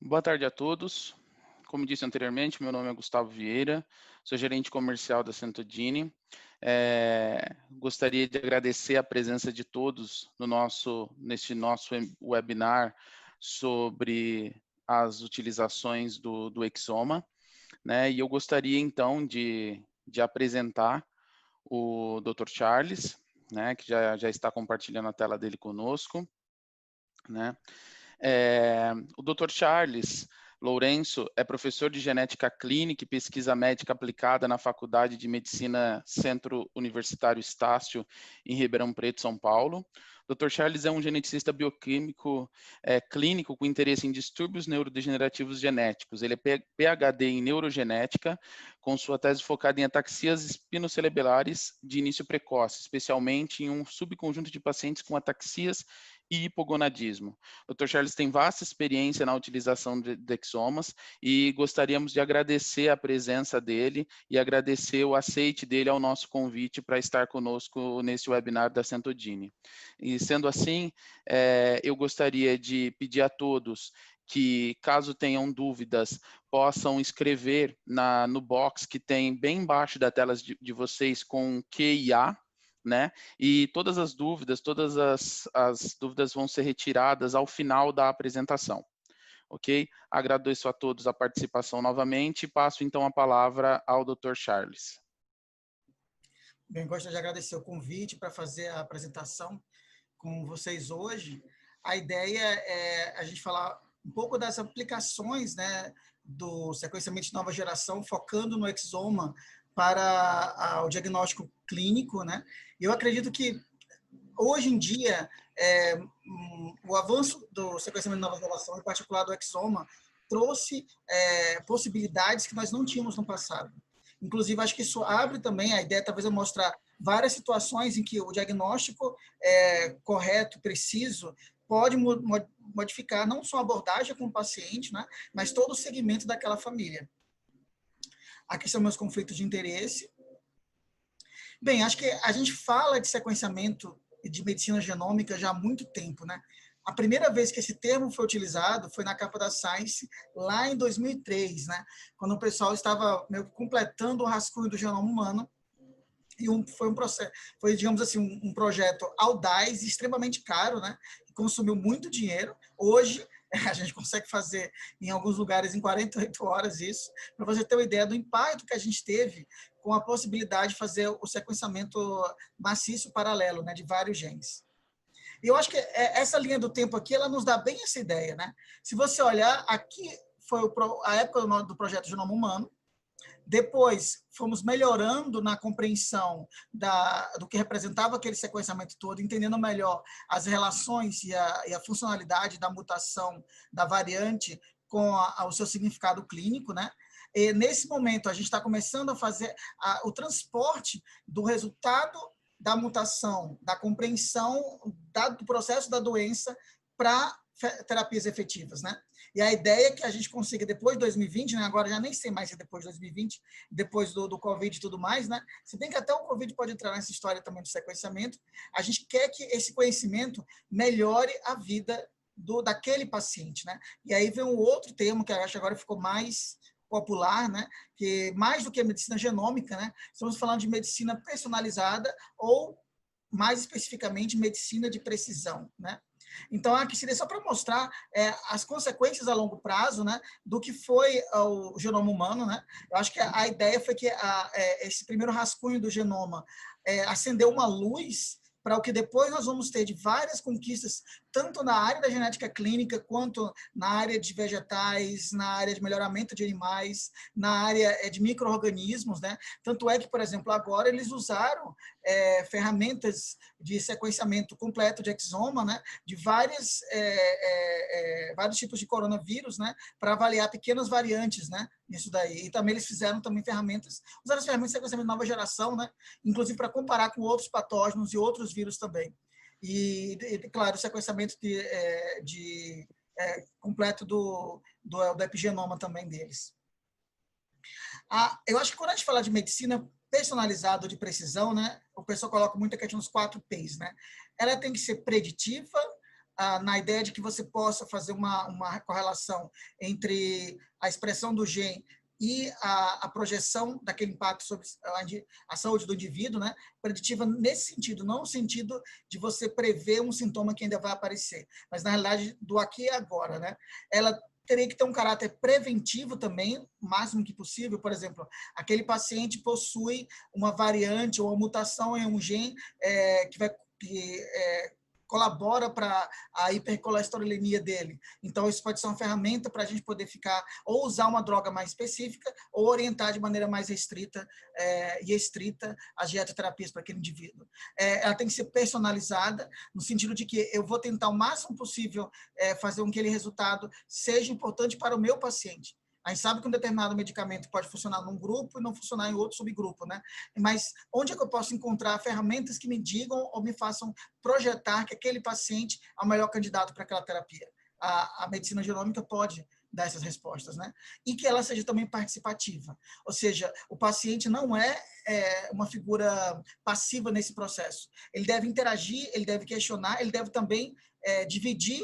Boa tarde a todos. Como disse anteriormente, meu nome é Gustavo Vieira, sou gerente comercial da Centodini. Gostaria de agradecer a presença de todos neste nosso webinar sobre as utilizações do Exoma, né? E eu gostaria então de apresentar o Dr. Charles, né, que já está compartilhando a tela dele conosco, né? O Dr. Charles Lourenço é professor de genética clínica e pesquisa médica aplicada na Faculdade de Medicina Centro Universitário Estácio, em Ribeirão Preto, São Paulo. Dr. Charles é um geneticista bioquímico clínico com interesse em distúrbios neurodegenerativos genéticos. Ele é PhD em neurogenética, com sua tese focada em ataxias espinocerebelares de início precoce, especialmente em um subconjunto de pacientes com ataxias e hipogonadismo. O Dr. Charles tem vasta experiência na utilização de exomas e gostaríamos de agradecer a presença dele e agradecer o aceite dele ao nosso convite para estar conosco nesse webinar da Centodini. E sendo assim, eu gostaria de pedir a todos que, caso tenham dúvidas, possam escrever no box que tem bem embaixo da tela de vocês com Q e A, né? E todas as dúvidas vão ser retiradas ao final da apresentação, ok? Agradeço a todos a participação novamente e passo então a palavra ao Dr. Charles. Bem, gostaria de agradecer o convite para fazer a apresentação com vocês hoje. A ideia é a gente falar um pouco das aplicações, né, do sequenciamento de nova geração, focando no exoma para o diagnóstico clínico, né? Eu acredito que hoje em dia o avanço do sequenciamento de nova geração, em particular do exoma, trouxe possibilidades que nós não tínhamos no passado. Inclusive, acho que isso abre também a ideia, talvez eu mostrar várias situações em que o diagnóstico correto, preciso, pode modificar não só a abordagem com o paciente, né, mas todo o segmento daquela família. Aqui são meus conflitos de interesse. Bem, acho que a gente fala de sequenciamento de medicina genômica já há muito tempo, né? A primeira vez que esse termo foi utilizado foi na capa da Science, lá em 2003, né? Quando o pessoal estava meio que completando o rascunho do genoma humano. E foi um processo, foi, digamos assim, um projeto audaz, extremamente caro, né? Consumiu muito dinheiro. Hoje, a gente consegue fazer em alguns lugares em 48 horas isso, para você ter uma ideia do impacto que a gente teve com a possibilidade de fazer o sequenciamento maciço paralelo, né, de vários genes. E eu acho que essa linha do tempo aqui, ela nos dá bem essa ideia, né? Se você olhar, aqui foi a época do projeto Genoma Humano. Depois, fomos melhorando na compreensão do que representava aquele sequenciamento todo, entendendo melhor as relações e a funcionalidade da mutação da variante com o seu significado clínico, né? E nesse momento, a gente está começando a fazer o transporte do resultado da mutação, da compreensão do processo da doença para terapias efetivas, né? E a ideia é que a gente consiga, depois de 2020, né, agora já nem sei mais se é depois de 2020, depois do Covid e tudo mais, né? Se bem que até o Covid pode entrar nessa história também do sequenciamento, a gente quer que esse conhecimento melhore a vida daquele paciente, né? E aí vem um outro termo que eu acho que agora ficou mais popular, né? Que mais do que a medicina genômica, né? Estamos falando de medicina personalizada ou, mais especificamente, medicina de precisão, né? Então, aqui seria só para mostrar as consequências a longo prazo, né, do que foi o genoma humano, né? Eu acho que a ideia foi que esse primeiro rascunho do genoma acendeu uma luz para o que depois nós vamos ter de várias conquistas, tanto na área da genética clínica, quanto na área de vegetais, na área de melhoramento de animais, na área de micro-organismos, né? Tanto é que, por exemplo, agora eles usaram ferramentas de sequenciamento completo de exoma, né? De vários tipos de coronavírus, né? Para avaliar pequenas variantes, né? Nisso daí. E também eles fizeram também ferramentas, usaram as ferramentas de sequenciamento de nova geração, né? Inclusive para comparar com outros patógenos e outros vírus também. E claro, o sequenciamento completo do epigenoma também deles. Eu acho que quando a gente fala de medicina personalizada ou de precisão, né, o pessoal coloca muito a questão dos 4 P's, né? Ela tem que ser preditiva, na ideia de que você possa fazer uma correlação entre a expressão do gene e a projeção daquele impacto sobre a saúde do indivíduo, né? Preditiva nesse sentido, não no sentido de você prever um sintoma que ainda vai aparecer, mas na realidade do aqui e agora, né? Ela teria que ter um caráter preventivo também, o máximo que possível. Por exemplo, aquele paciente possui uma variante ou uma mutação em um gene que colabora para a hipercolesterolemia dele. Então, isso pode ser uma ferramenta para a gente poder ficar, ou usar uma droga mais específica, ou orientar de maneira mais restrita e estrita as dietoterapias para aquele indivíduo. Ela tem que ser personalizada, no sentido de que eu vou tentar o máximo possível fazer com que aquele resultado seja importante para o meu paciente. A gente sabe que um determinado medicamento pode funcionar num grupo e não funcionar em outro subgrupo, né? Mas onde é que eu posso encontrar ferramentas que me digam ou me façam projetar que aquele paciente é o melhor candidato para aquela terapia? A medicina genômica pode dar essas respostas, né? E que ela seja também participativa. Ou seja, o paciente não é uma figura passiva nesse processo. Ele deve interagir, ele deve questionar, ele deve também dividir,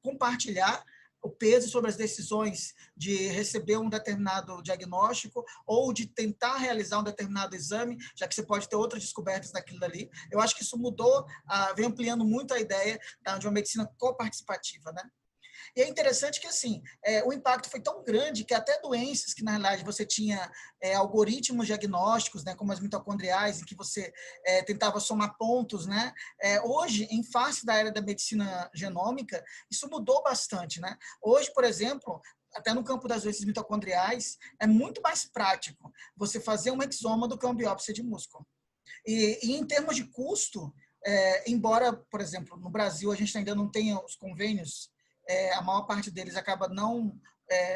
compartilhar o peso sobre as decisões de receber um determinado diagnóstico ou de tentar realizar um determinado exame, já que você pode ter outras descobertas daquilo dali. Eu acho que isso mudou, vem ampliando muito a ideia de uma medicina coparticipativa, né? E é interessante que, assim, o impacto foi tão grande que até doenças que, na realidade, você tinha algoritmos diagnósticos, né, como as mitocondriais, em que você tentava somar pontos, né? Hoje, em face da era da medicina genômica, isso mudou bastante, né? Hoje, por exemplo, até no campo das doenças mitocondriais, é muito mais prático você fazer um exoma do que uma biópsia de músculo. E em termos de custo, embora, por exemplo, no Brasil a gente ainda não tenha os convênios, a maior parte deles acaba não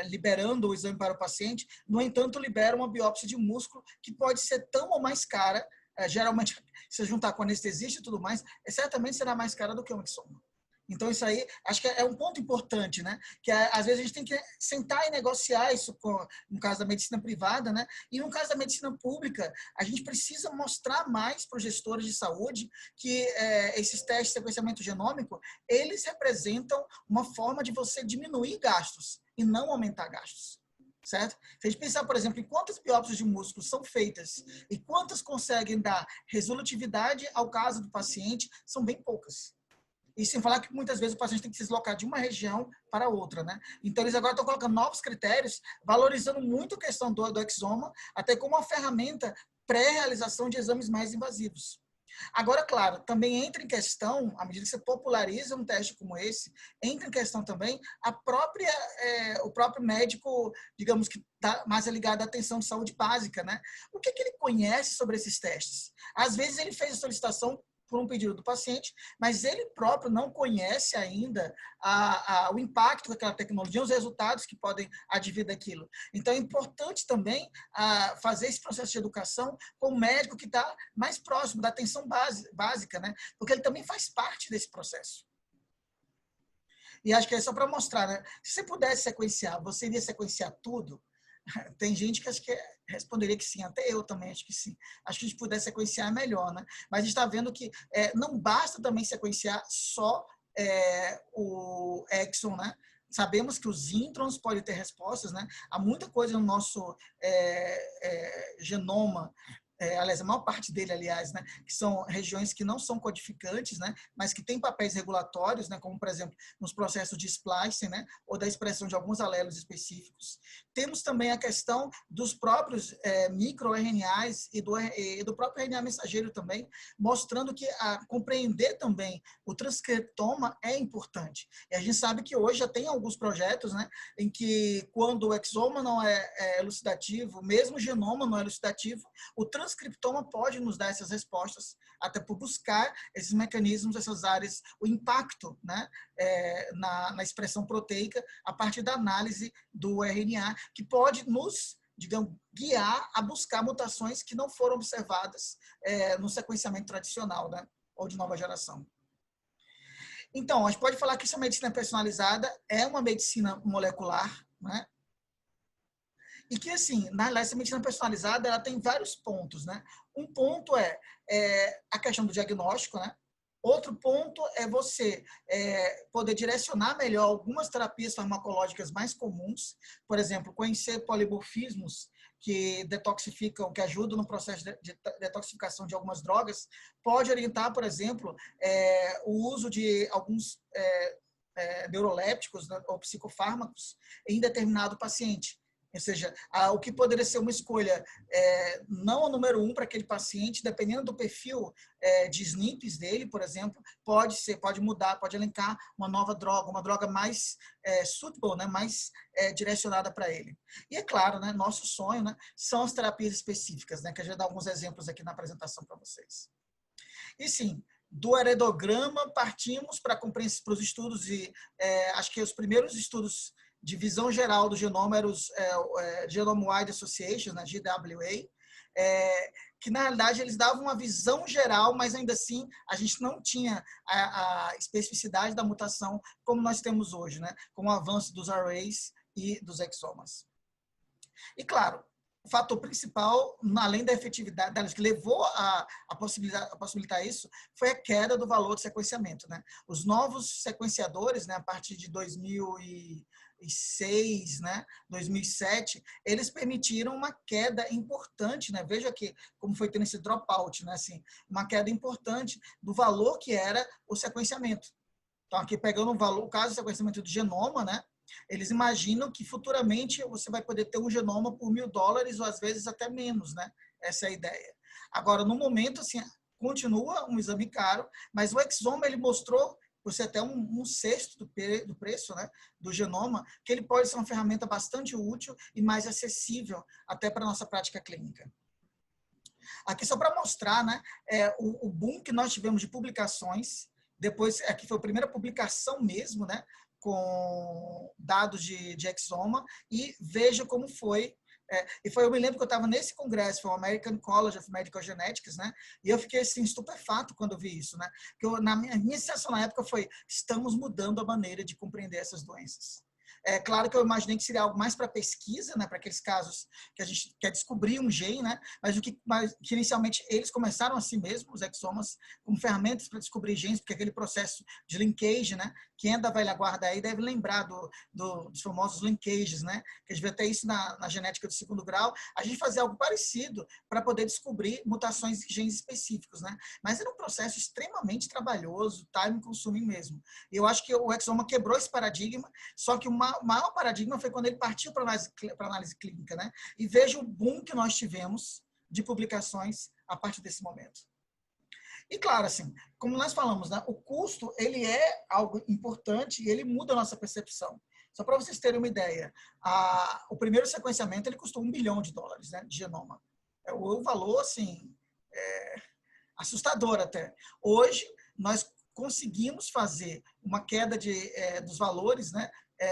liberando o exame para o paciente, no entanto, libera uma biópsia de músculo que pode ser tão ou mais cara, geralmente, se juntar com anestesista e tudo mais, certamente será mais cara do que um exoma. Então, isso aí, acho que é um ponto importante, né? Que às vezes a gente tem que sentar e negociar isso no caso da medicina privada, né? E no caso da medicina pública, a gente precisa mostrar mais para os gestores de saúde que esses testes de sequenciamento genômico, eles representam uma forma de você diminuir gastos e não aumentar gastos. Certo? Se a gente pensar, por exemplo, em quantas biópsias de músculo são feitas e quantas conseguem dar resolutividade ao caso do paciente, são bem poucas. E sem falar que muitas vezes o paciente tem que se deslocar de uma região para outra, né? Então, eles agora estão colocando novos critérios, valorizando muito a questão do exoma, até como uma ferramenta pré-realização de exames mais invasivos. Agora, claro, também entra em questão, à medida que você populariza um teste como esse, entra em questão também o próprio médico, digamos que está mais ligado à atenção de saúde básica, né? O que ele conhece sobre esses testes? Às vezes ele fez a solicitação por um pedido do paciente, mas ele próprio não conhece ainda o impacto daquela tecnologia, os resultados que podem advir daquilo. Então, é importante também fazer esse processo de educação com o médico que está mais próximo da atenção básica, né? Porque ele também faz parte desse processo. E acho que é só para mostrar, né? Se você pudesse sequenciar, você iria sequenciar tudo? Tem gente que acho que responderia que sim, até eu também acho que sim. Acho que a gente pudesse sequenciar melhor, né? Mas a gente está vendo que não basta também sequenciar só o exon, né? Sabemos que os introns podem ter respostas, né? Há muita coisa no nosso genoma, aliás, a maior parte dele, aliás, né, que são regiões que não são codificantes, né, mas que têm papéis regulatórios, né, como, por exemplo, nos processos de splicing, né, ou da expressão de alguns alelos específicos. Temos também a questão dos próprios microRNAs e do próprio RNA mensageiro também, mostrando que compreender também o transcriptoma é importante. E a gente sabe que hoje já tem alguns projetos, né, em que quando o exoma não é elucidativo, mesmo o genoma não é elucidativo, o transcriptoma pode nos dar essas respostas, até por buscar esses mecanismos, essas áreas, o impacto, né, na expressão proteica a partir da análise do RNA, que pode nos, digamos, guiar a buscar mutações que não foram observadas no sequenciamento tradicional, né, ou de nova geração. Então, a gente pode falar que essa medicina personalizada é uma medicina molecular, né? E que, assim, na realidade, essa medicina personalizada, ela tem vários pontos, né? Um ponto é a questão do diagnóstico, né? Outro ponto é você poder direcionar melhor algumas terapias farmacológicas mais comuns, por exemplo, conhecer polimorfismos que detoxificam, que ajudam no processo de detoxificação de algumas drogas, pode orientar, por exemplo, o uso de alguns neurolépticos, né, ou psicofármacos em determinado paciente. Ou seja, o que poderia ser uma escolha não a número 1 para aquele paciente, dependendo do perfil de SNPs dele, por exemplo, pode mudar, pode elencar uma nova droga, uma droga mais suitable, né, mais direcionada para ele. E é claro, né, nosso sonho, né, são as terapias específicas, né, que a gente vai dar alguns exemplos aqui na apresentação para vocês. E sim, do heredograma partimos para os estudos e acho que os primeiros estudos de visão geral do genoma eram os Genome Wide Association, né, GWA, que na realidade eles davam uma visão geral, mas ainda assim a gente não tinha a especificidade da mutação como nós temos hoje, né, com o avanço dos arrays e dos exomas. E claro, o fator principal, além da efetividade delas, que levou a possibilitar isso, foi a queda do valor de sequenciamento, né? Os novos sequenciadores, né, a partir de 2006, né, 2007, eles permitiram uma queda importante, né? Veja aqui como foi tendo esse dropout, né? Assim, uma queda importante do valor que era o sequenciamento. Então, aqui pegando o caso do sequenciamento do genoma, né? Eles imaginam que futuramente você vai poder ter um genoma por $1.000 ou às vezes até menos, né? Essa é a ideia. Agora, no momento, assim, continua um exame caro, mas o exoma ele mostrou você até um sexto do preço, né, do genoma, que ele pode ser uma ferramenta bastante útil e mais acessível até para a nossa prática clínica. Aqui só para mostrar, né, o boom que nós tivemos de publicações. Depois, aqui foi a primeira publicação mesmo, né, com dados de exoma, e veja como foi. Eu me lembro que eu estava nesse congresso, foi o American College of Medical Genetics, né? E eu fiquei assim, estupefato quando eu vi isso, né? Porque a minha sensação na época foi: estamos mudando a maneira de compreender essas doenças. É claro que eu imaginei que seria algo mais para pesquisa, né, para aqueles casos que a gente quer descobrir um gene, né, mas que inicialmente eles começaram assim mesmo, os exomas, como ferramentas para descobrir genes, porque aquele processo de linkage, né, quem é da velha guarda aí deve lembrar dos famosos linkages, né, que a gente vê até isso na genética do segundo grau. A gente fazia algo parecido para poder descobrir mutações de genes específicos, né, mas era um processo extremamente trabalhoso, time consuming mesmo. E eu acho que o exoma quebrou esse paradigma, só que o maior paradigma foi quando ele partiu para análise clínica, né? E veja o boom que nós tivemos de publicações a partir desse momento. E claro, assim, como nós falamos, né, o custo ele é algo importante e ele muda a nossa percepção. Só para vocês terem uma ideia, o primeiro sequenciamento ele custou $1 bilhão, né, de genoma. O valor, assim, assustador até. Hoje, nós conseguimos fazer uma queda dos valores, né,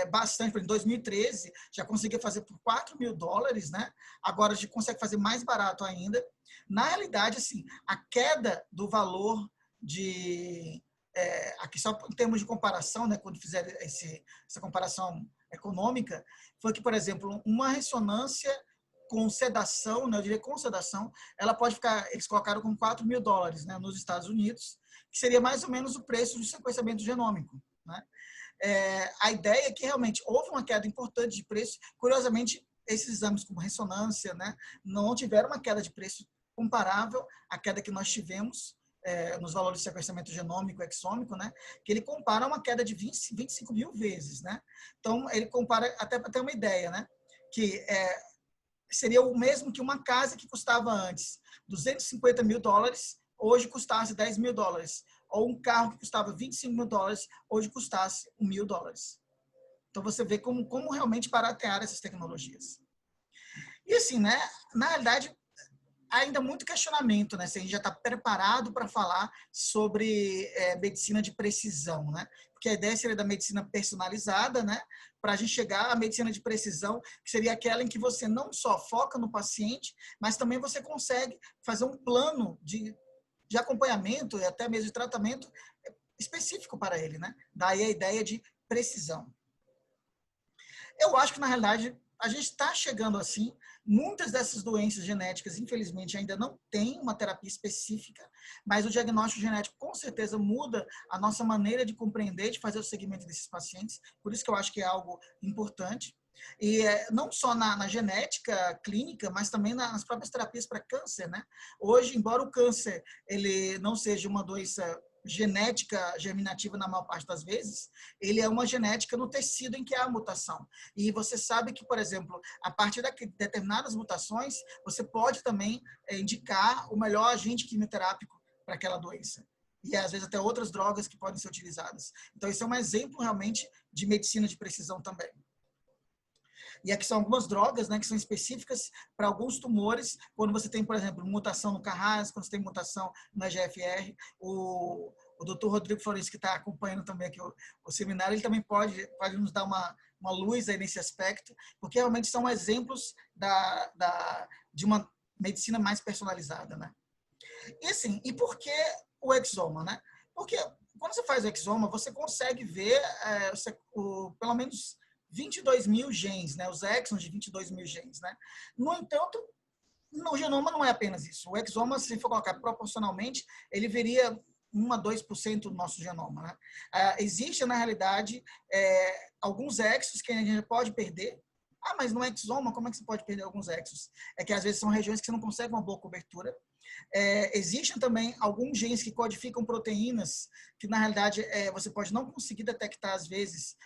bastante. Em 2013, já conseguia fazer por $4.000, né? Agora a gente consegue fazer mais barato ainda. Na realidade, assim, a queda do valor aqui só em termos de comparação, né, quando fizer essa comparação econômica, foi que, por exemplo, uma ressonância com sedação, né, eu diria com sedação, ela pode ficar, eles colocaram com $4.000, né, nos Estados Unidos, que seria mais ou menos o preço do sequenciamento genômico, né? A ideia é que realmente houve uma queda importante de preço. Curiosamente, esses exames como ressonância, né, não tiveram uma queda de preço comparável à queda que nós tivemos nos valores de sequenciamento genômico e exômico, né, que ele compara uma queda de 25 mil vezes, né? Então, ele compara, até para ter uma ideia, né, que seria o mesmo que uma casa que custava antes $250 mil, hoje custasse $10 mil. Ou um carro que custava $25 mil, hoje custasse $1.000. Então, você vê como realmente baratear essas tecnologias. E assim, né, na realidade, ainda muito questionamento, né, se a gente já está preparado para falar sobre medicina de precisão, né? Porque a ideia seria da medicina personalizada, né, para a gente chegar à medicina de precisão, que seria aquela em que você não só foca no paciente, mas também você consegue fazer um plano de acompanhamento e até mesmo de tratamento específico para ele, né? Daí a ideia de precisão. Eu acho que, na realidade, a gente está chegando assim. Muitas dessas doenças genéticas, infelizmente, ainda não tem uma terapia específica, mas o diagnóstico genético com certeza muda a nossa maneira de compreender, de fazer o segmento desses pacientes. Por isso que eu acho que é algo importante. E não só na genética clínica, mas também nas próprias terapias para câncer, né? Hoje, embora o câncer ele não seja uma doença genética germinativa na maior parte das vezes, ele é uma genética no tecido em que há a mutação. E você sabe que, por exemplo, a partir de determinadas mutações, você pode também indicar o melhor agente quimioterápico para aquela doença. E, às vezes, até outras drogas que podem ser utilizadas. Então, isso é um exemplo, realmente, de medicina de precisão também. E aqui são algumas drogas, né, que são específicas para alguns tumores, quando você tem, por exemplo, mutação no Carras, quando você tem mutação no EGFR. O Dr. Rodrigo Florencio, que está acompanhando também aqui o seminário, ele também pode nos dar uma luz aí nesse aspecto, porque realmente são exemplos de uma medicina mais personalizada, né? E assim, e por que o exoma, né? Porque quando você faz o exoma, você consegue ver pelo menos 22 mil genes, né? Os exons de 22 mil genes, né? No entanto, no genoma não é apenas isso. O exoma, se for colocar proporcionalmente, ele veria 1 a 2% do nosso genoma, né? Existe, na realidade, alguns exos que a gente pode perder. Ah, mas no exoma, como é que você pode perder alguns exos? É que às vezes são regiões que você não consegue uma boa cobertura. Existem também alguns genes que codificam proteínas que, na realidade, você pode não conseguir detectar, às vezes,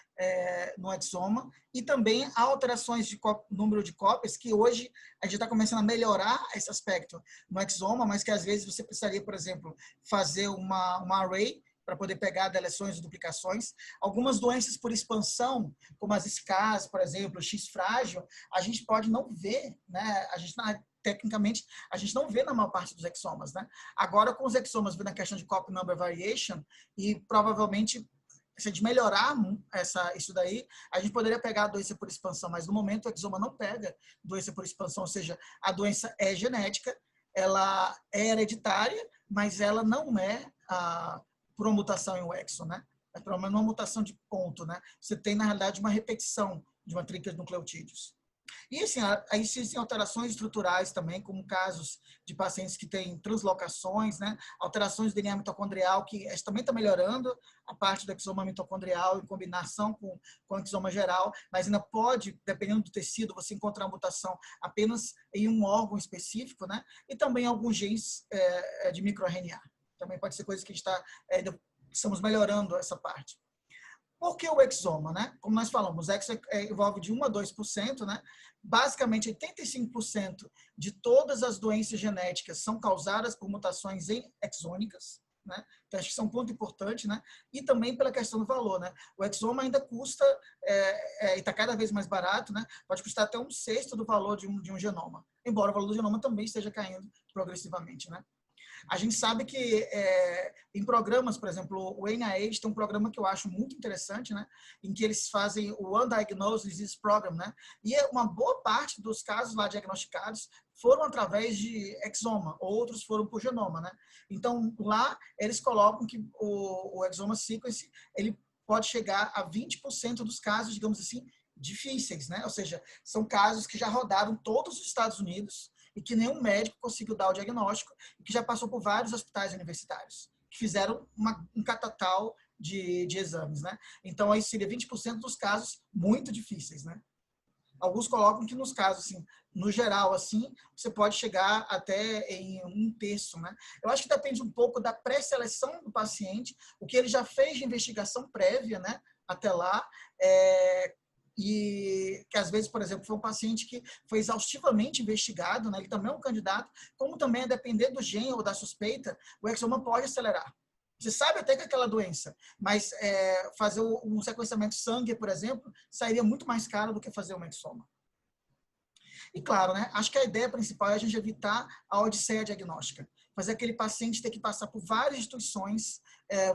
no exoma. E também há alterações de número de cópias, que hoje a gente está começando a melhorar esse aspecto no exoma, mas que, às vezes, você precisaria, por exemplo, fazer uma array para poder pegar deleções e duplicações. Algumas doenças por expansão, como as SCAs, por exemplo, X frágil, a gente pode não ver, né? Tecnicamente, a gente não vê na maior parte dos exomas, né? Agora, com os exomas, vendo a questão de copy number variation, e provavelmente, se a gente melhorar isso daí, a gente poderia pegar a doença por expansão, mas no momento o exoma não pega doença por expansão, ou seja, a doença é genética, ela é hereditária, mas ela não é por uma mutação em um exon, né? É pelo menos uma mutação de ponto, né? Você tem, na realidade, uma repetição de uma tríade de nucleotídeos. E, assim, aí existem alterações estruturais também, como casos de pacientes que têm translocações, né? Alterações do DNA mitocondrial, que também está melhorando a parte do exoma mitocondrial em combinação com o exoma geral, mas ainda pode, dependendo do tecido, você encontrar mutação apenas em um órgão específico, né? E também alguns genes de microRNA. Também pode ser coisa que a gente estamos melhorando essa parte. Por que o exoma, né? Como nós falamos, o exoma envolve de 1 a 2%, né? Basicamente, 85% de todas as doenças genéticas são causadas por mutações exônicas, né? Então, acho que isso é um ponto importante, né? E também pela questão do valor, né? O exoma ainda custa, e está cada vez mais barato, né? Pode custar até 1/6 do valor de um genoma, embora o valor do genoma também esteja caindo progressivamente, né? A gente sabe que em programas, por exemplo, o NIH tem um programa que eu acho muito interessante, né, em que eles fazem o Undiagnosed Disease Program, né, e uma boa parte dos casos lá diagnosticados foram através de exoma, outros foram por genoma, né. Então, lá eles colocam que o exoma sequence, ele pode chegar a 20% dos casos, digamos assim, difíceis, né, ou seja, são casos que já rodaram todos os Estados Unidos, e que nenhum médico conseguiu dar o diagnóstico, e que já passou por vários hospitais universitários, que fizeram um catatal de exames, né? Então, aí seria 20% dos casos muito difíceis, né? Alguns colocam que nos casos, assim, no geral, assim, você pode chegar até em 1/3, né? Eu acho que depende um pouco da pré-seleção do paciente, o que ele já fez de investigação prévia, né? Até lá, e que às vezes, por exemplo, foi um paciente que foi exaustivamente investigado, né? Ele também é um candidato, como também a depender do gene ou da suspeita, o exoma pode acelerar. Você sabe até que é aquela doença, mas fazer um sequenciamento sangue, por exemplo, sairia muito mais caro do que fazer um exoma. E claro, né? Acho que a ideia principal é a gente evitar a odisseia diagnóstica. Fazer aquele paciente ter que passar por várias instituições,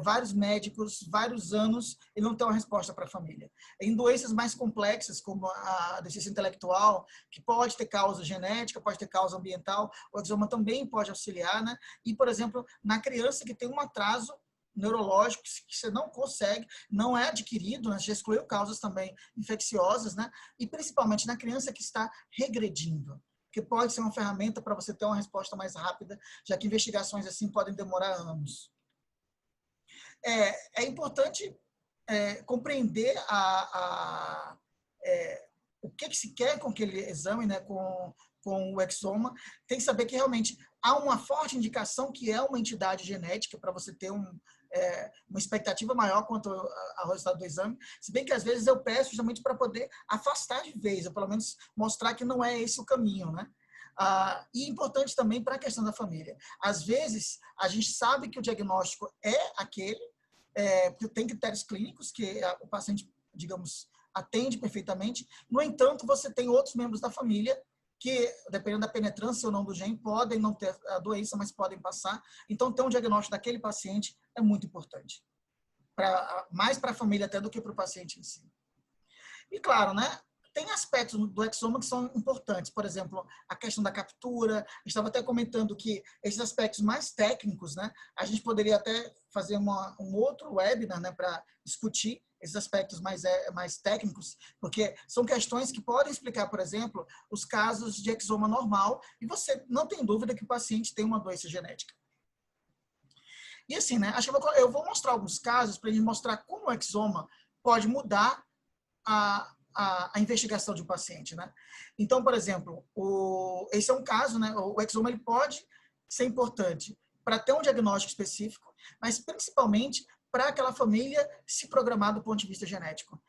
vários médicos, vários anos e não ter uma resposta para a família. Em doenças mais complexas, como a deficiência intelectual, que pode ter causa genética, pode ter causa ambiental, o exoma também pode auxiliar, né? E, por exemplo, na criança que tem um atraso neurológicos que você não consegue, não é adquirido, né? Já excluiu causas também infecciosas, né? E principalmente na criança que está regredindo, que pode ser uma ferramenta para você ter uma resposta mais rápida, já que investigações assim podem demorar anos. É importante compreender o que se quer com aquele exame, né, com o exoma. Tem que saber que realmente há uma forte indicação que é uma entidade genética para você ter uma expectativa maior quanto ao resultado do exame, se bem que às vezes eu peço justamente para poder afastar de vez, ou pelo menos mostrar que não é esse o caminho, né? E importante também para a questão da família. Às vezes, a gente sabe que o diagnóstico é aquele, porque tem critérios clínicos que o paciente, digamos, atende perfeitamente. No entanto, você tem outros membros da família que, dependendo da penetrância ou não do gene, podem não ter a doença, mas podem passar. Então, ter um diagnóstico daquele paciente é muito importante. Mais para a família até do que para o paciente em si. E claro, né? Tem aspectos do exoma que são importantes, por exemplo, a questão da captura. Eu estava até comentando que esses aspectos mais técnicos, né, a gente poderia até fazer um outro webinar, né, para discutir esses aspectos mais técnicos, porque são questões que podem explicar, por exemplo, os casos de exoma normal, e você não tem dúvida que o paciente tem uma doença genética. E assim, né, acho que eu vou mostrar alguns casos para a gente mostrar como o exoma pode mudar a investigação de um paciente, né? Então, por exemplo, esse é um caso, né? O exoma ele pode ser importante para ter um diagnóstico específico, mas principalmente para aquela família se programar do ponto de vista genético.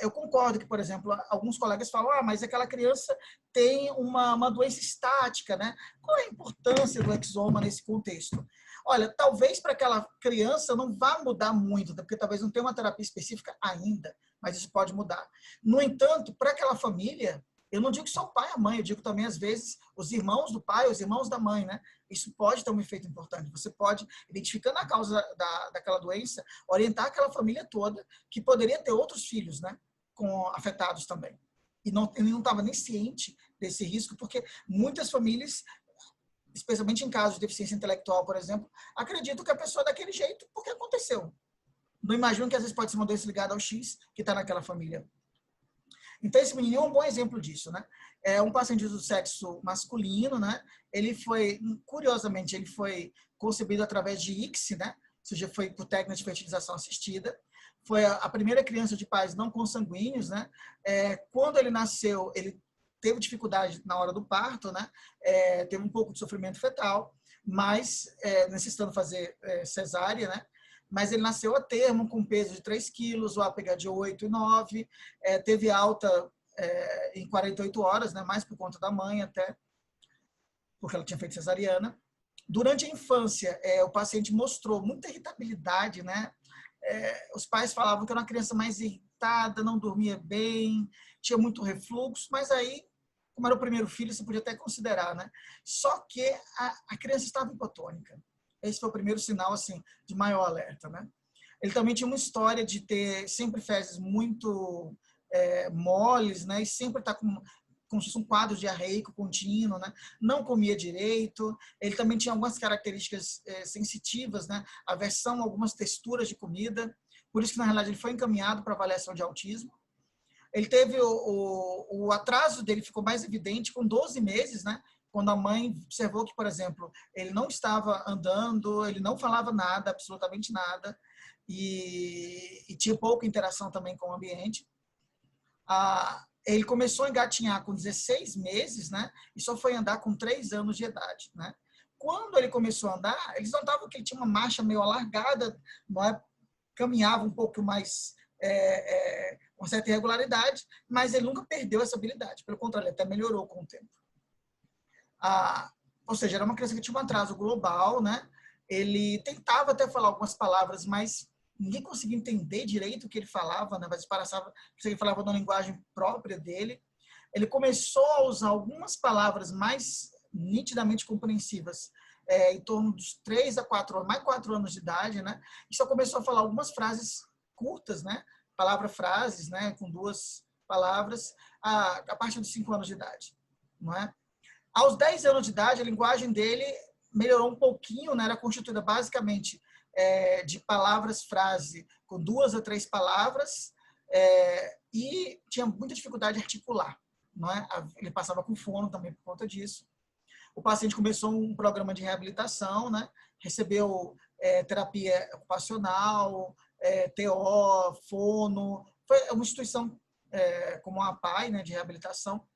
Eu concordo que, por exemplo, alguns colegas falam, mas aquela criança tem uma doença estática, né? Qual é a importância do exoma nesse contexto? Olha, talvez para aquela criança não vá mudar muito, porque talvez não tenha uma terapia específica ainda, mas isso pode mudar. No entanto, para aquela família, eu não digo só o pai e a mãe, eu digo também, às vezes, os irmãos do pai, os irmãos da mãe, né? Isso pode ter um efeito importante. Você pode, identificando a causa daquela doença, orientar aquela família toda, que poderia ter outros filhos, né? Afetados também. E não estava nem ciente desse risco, porque muitas famílias, especialmente em casos de deficiência intelectual, por exemplo, acreditam que a pessoa é daquele jeito porque aconteceu. Não imagino que às vezes pode ser uma doença ligada ao X que está naquela família. Então, esse menino é um bom exemplo disso, né? É um paciente do sexo masculino, né? Ele foi, curiosamente, ele foi concebido através de ICSI, né? Ou seja, foi por técnica de fertilização assistida. Foi a primeira criança de pais não consanguíneos, né? Quando ele nasceu, ele teve dificuldade na hora do parto, né? Teve um pouco de sofrimento fetal, mas necessitando fazer cesárea, né? Mas ele nasceu a termo, com peso de 3 quilos, o APH de 8 e 9, teve alta em 48 horas, né, mais por conta da mãe até, porque ela tinha feito cesariana. Durante a infância, o paciente mostrou muita irritabilidade, né? Os pais falavam que era uma criança mais irritada, não dormia bem, tinha muito refluxo, mas aí, como era o primeiro filho, você podia até considerar, né? Só que a criança estava hipotônica. Esse foi o primeiro sinal, assim, de maior alerta, né? Ele também tinha uma história de ter sempre fezes muito moles, né? E sempre estar com um quadro diarreico contínuo, né? Não comia direito. Ele também tinha algumas características sensitivas, né? Aversão a algumas texturas de comida. Por isso que, na realidade, ele foi encaminhado para avaliação de autismo. Ele teve o atraso dele ficou mais evidente com 12 meses, né? Quando a mãe observou que, por exemplo, ele não estava andando, ele não falava nada, absolutamente nada, e tinha pouca interação também com o ambiente. Ele começou a engatinhar com 16 meses, né? E só foi andar com 3 anos de idade, né? Quando ele começou a andar, eles notavam que ele tinha uma marcha meio alargada, não é? Caminhava um pouco mais, com certa irregularidade, mas ele nunca perdeu essa habilidade. Pelo contrário, ele até melhorou com o tempo. Ou seja, era uma criança que tinha um atraso global, né? Ele tentava até falar algumas palavras, mas ninguém conseguia entender direito o que ele falava, né? Mas ele falava na linguagem própria dele. Ele começou a usar algumas palavras mais nitidamente compreensivas em torno dos 3 a 4 anos, mais 4 anos de idade, né? E só começou a falar algumas frases curtas, né? Palavra-frases, né? Com 2 palavras, a partir dos 5 anos de idade, não é? Aos 10 anos de idade, a linguagem dele melhorou um pouquinho, né? Era constituída basicamente de palavras-frase com 2 ou 3 palavras, e tinha muita dificuldade de articular. Não é? Ele passava com fono também por conta disso. O paciente começou um programa de reabilitação, né? Recebeu terapia ocupacional, TO, fono. Foi uma instituição como a APAE, né, de reabilitação.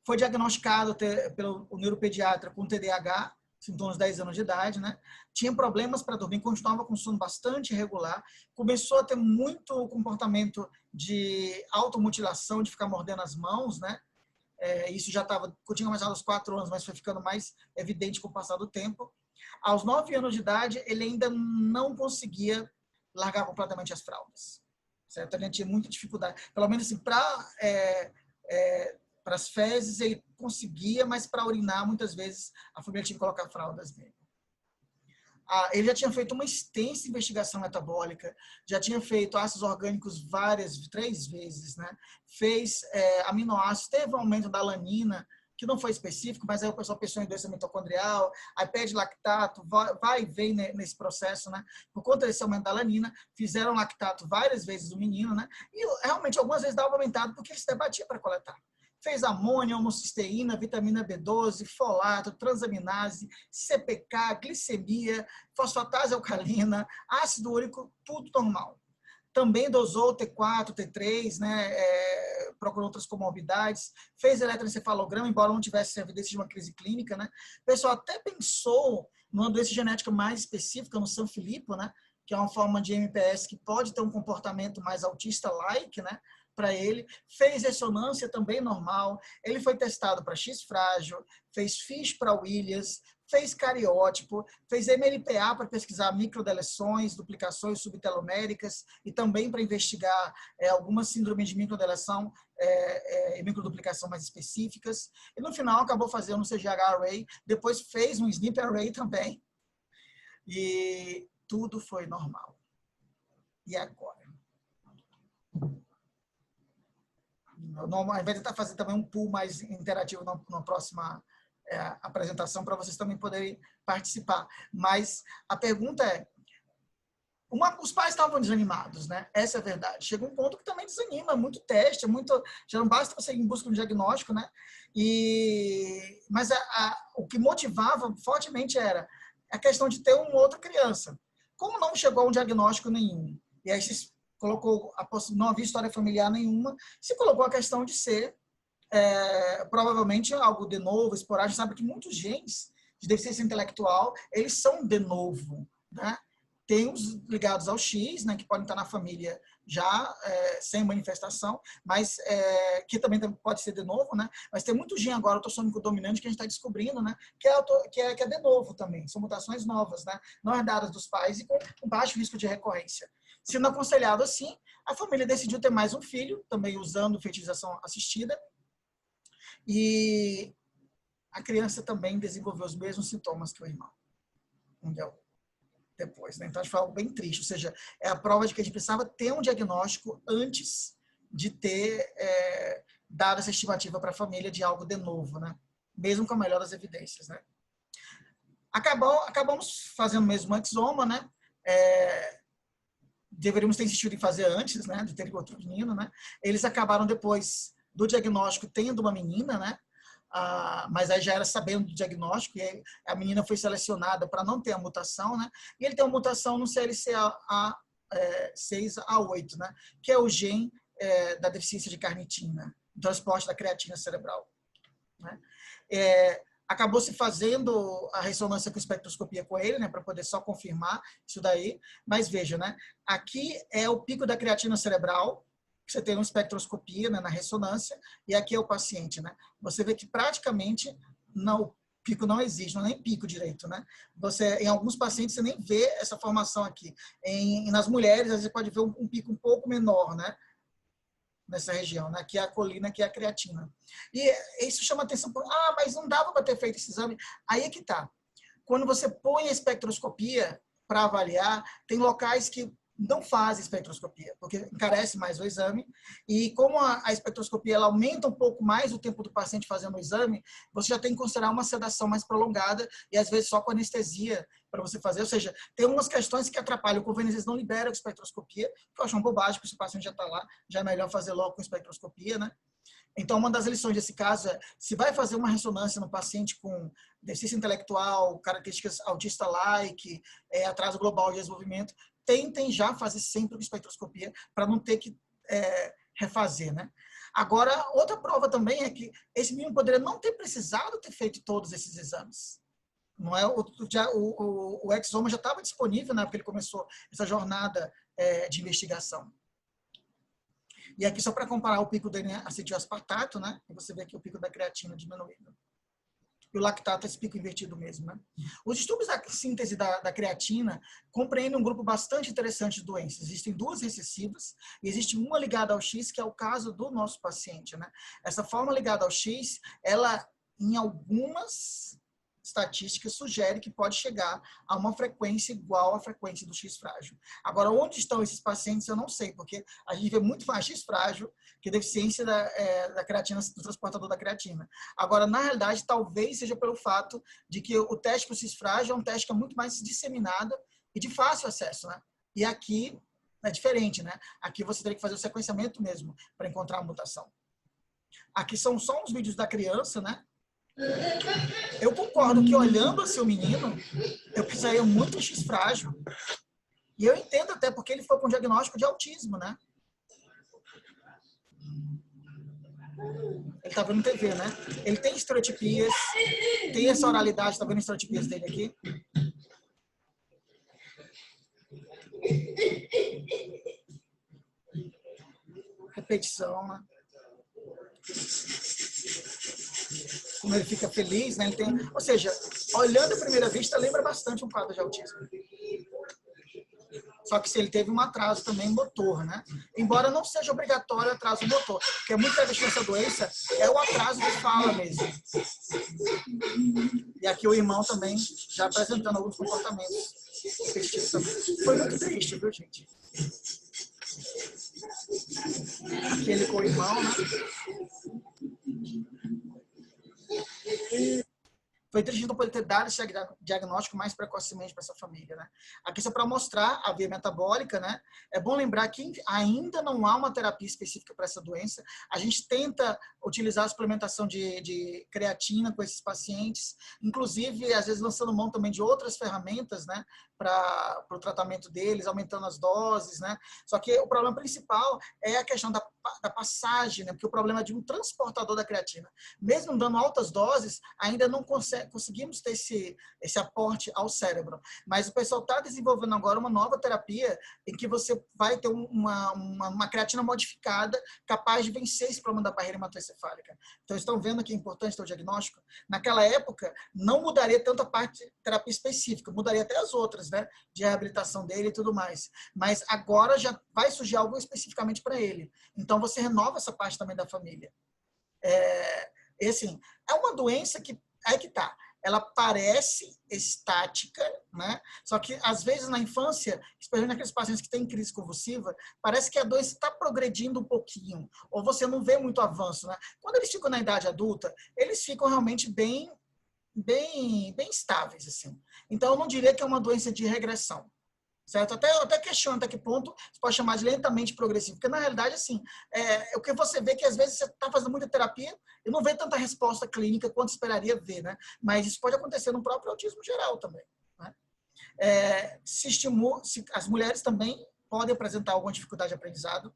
Foi diagnosticado pelo neuropediatra com TDAH, sintomas 10 anos de idade, né? Tinha problemas para dormir, continuava com sono bastante irregular, começou a ter muito comportamento de automutilação, de ficar mordendo as mãos, né? Isso já tinha começado aos 4 anos, mas foi ficando mais evidente com o passar do tempo. Aos 9 anos de idade, ele ainda não conseguia largar completamente as fraldas. Certo? Ele tinha muita dificuldade. Pelo menos assim, para as fezes ele conseguia, mas para urinar, muitas vezes, a família tinha que colocar fraldas nele. Ele já tinha feito uma extensa investigação metabólica, já tinha feito ácidos orgânicos 3 vezes, né? Fez aminoácidos, teve um aumento da alanina, que não foi específico, mas aí o pessoal pensou em doença mitocondrial, aí pede lactato, vai e vem nesse processo, né? Por conta desse aumento da alanina, fizeram lactato várias vezes do menino, né? E realmente algumas vezes dava aumentado porque ele se debatia para coletar. Fez amônia, homocisteína, vitamina B12, folato, transaminase, CPK, glicemia, fosfatase alcalina, ácido úrico, tudo normal. Também dosou T4, T3, né? Procurou outras comorbidades, fez eletroencefalograma, embora não tivesse evidência de uma crise clínica, né? O pessoal até pensou numa doença genética mais específica, no Sanfilippo, né? Que é uma forma de MPS que pode ter um comportamento mais autista-like, né? Para ele, fez ressonância também normal, ele foi testado para X frágil, fez FISH para Williams, fez cariótipo, fez MLPA para pesquisar microdeleções, duplicações subteloméricas e também para investigar algumas síndromes de microdeleção e microduplicação mais específicas. E no final acabou fazendo um CGH array, depois fez um SNP array também. E tudo foi normal. E agora? Vai tentar fazer também um pool mais interativo na próxima apresentação para vocês também poderem participar. Mas a pergunta é, os pais estavam desanimados, né? Essa é a verdade. Chega um ponto que também desanima, muito teste, já não basta você ir em busca de um diagnóstico, né? Mas o que motivava fortemente era a questão de ter uma outra criança. Como não chegou a um diagnóstico nenhum, e aí não havia história familiar nenhuma, se colocou a questão de ser provavelmente algo de novo, esporádico. Sabe que muitos genes de deficiência intelectual, eles são de novo, né? Tem os ligados ao X, né, que podem estar na família já sem manifestação, mas que também pode ser de novo, né? Mas tem muito gene agora autossômico dominante que a gente está descobrindo, né? Que é de novo também, são mutações novas, né? Não herdadas dos pais e com baixo risco de recorrência. Sendo aconselhado assim, a família decidiu ter mais um filho, também usando fertilização assistida, e a criança também desenvolveu os mesmos sintomas que o irmão. Depois, né? Então, acho que foi algo bem triste. Ou seja, é a prova de que a gente precisava ter um diagnóstico antes de ter dado essa estimativa para a família de algo de novo, né? Mesmo com a melhor das evidências, né? Acabamos fazendo mesmo um exoma, né? Deveríamos ter insistido em fazer antes, né? De ter outro menino, né? Eles acabaram depois do diagnóstico tendo uma menina, né? Mas aí já era sabendo do diagnóstico, e a menina foi selecionada para não ter a mutação, né? E ele tem uma mutação no CLCA6A8, né? Que é o gene da deficiência de carnitina, transporte da creatina cerebral, né? Acabou se fazendo a ressonância com espectroscopia com ele, né? Para poder só confirmar isso daí. Mas veja, né? Aqui é o pico da creatina cerebral, você tem uma espectroscopia, né, na ressonância, e aqui é o paciente, né? Você vê que praticamente o pico não existe, não é nem pico direito, né? Em alguns pacientes você nem vê essa formação aqui. Nas mulheres, às vezes você pode ver um pico um pouco menor, né? Nessa região, né? Que é a colina, que é a creatina. E isso chama atenção. Mas não dava para ter feito esse exame. Aí é que tá. Quando você põe a espectroscopia para avaliar, tem locais que não faz espectroscopia, porque encarece mais o exame, e como a espectroscopia ela aumenta um pouco mais o tempo do paciente fazendo o exame, você já tem que considerar uma sedação mais prolongada, e às vezes só com anestesia, para você fazer. Ou seja, tem algumas questões que atrapalham. O convênio às vezes não libera com espectroscopia, que eu acho uma bobagem, porque se o paciente já está lá, já é melhor fazer logo com espectroscopia, né? Então, uma das lições desse caso é, se vai fazer uma ressonância no paciente com deficiência intelectual, características autista-like, atraso global de desenvolvimento, tentem já fazer sempre com espectroscopia, para não ter que refazer, né? Agora, outra prova também é que esse menino poderia não ter precisado ter feito todos esses exames. Não é? O exoma já estava disponível na época que ele começou essa jornada de investigação. E aqui, só para comparar o pico do acetilaspartato, né? E você vê aqui o pico da creatina diminuído. E o lactato, esse pico invertido mesmo, né? Os distúrbios da síntese da creatina compreendem um grupo bastante interessante de doenças. Existem duas recessivas e existe uma ligada ao X, que é o caso do nosso paciente, né? Essa forma ligada ao X, ela, em algumas estatísticas, sugere que pode chegar a uma frequência igual à frequência do X frágil. Agora, onde estão esses pacientes, eu não sei, porque a gente vê muito mais X frágil que deficiência da creatina, do transportador da creatina. Agora, na realidade, talvez seja pelo fato de que o teste para o X frágil é um teste que é muito mais disseminado e de fácil acesso, né? E aqui é diferente, né? Aqui você teria que fazer o sequenciamento mesmo para encontrar a mutação. Aqui são só uns vídeos da criança, né? Eu concordo que, olhando assim o menino, eu precisaria muito de X frágil. E eu entendo até porque ele foi com diagnóstico de autismo, né? Ele tá vendo TV, né? Ele tem estereotipias, tem essa oralidade, tá vendo as estereotipias dele aqui? Repetição, né? Como ele fica feliz, né? Ele tem, ou seja, olhando à primeira vista, lembra bastante um quadro de autismo. Só que se ele teve um atraso também motor, né? Embora não seja obrigatório o atraso motor, porque muita vez essa doença é o atraso de fala mesmo. E aqui o irmão também já apresentando alguns comportamentos repetitivos também. Foi muito triste, viu, gente? Aqui ele com o irmão, né? Foi triste não poder ter dado esse diagnóstico mais precocemente para essa família, né? Aqui só para mostrar a via metabólica, né? É bom lembrar que ainda não há uma terapia específica para essa doença. A gente tenta utilizar a suplementação de creatina com esses pacientes, inclusive, às vezes, lançando mão também de outras ferramentas, né? Para o tratamento deles, aumentando as doses, né? Só que o problema principal é a questão da passagem, né? Porque o problema é de um transportador da creatina. Mesmo dando altas doses, ainda não conseguimos ter esse aporte ao cérebro. Mas o pessoal está desenvolvendo agora uma nova terapia em que você vai ter uma creatina modificada capaz de vencer esse problema da barreira hematoencefálica. Então, estão vendo que é importante ter o diagnóstico? Naquela época, não mudaria tanto a parte de terapia específica, mudaria até as outras, né? De reabilitação dele e tudo mais. Mas agora já vai surgir algo especificamente para ele. Então, você renova essa parte também da família. E assim, é uma doença que, aí que tá, ela parece estática, né? Só que, às vezes, na infância, especialmente naqueles pacientes que têm crise convulsiva, parece que a doença está progredindo um pouquinho, ou você não vê muito avanço, né? Quando eles ficam na idade adulta, eles ficam realmente bem estáveis, assim. Então, eu não diria que é uma doença de regressão. Certo? Até questiono até que ponto você pode chamar de lentamente progressivo. Porque, na realidade, assim, o que você vê é que, às vezes, você está fazendo muita terapia e não vê tanta resposta clínica quanto esperaria ver, né? Mas isso pode acontecer no próprio autismo geral também, né? As mulheres também podem apresentar alguma dificuldade de aprendizado,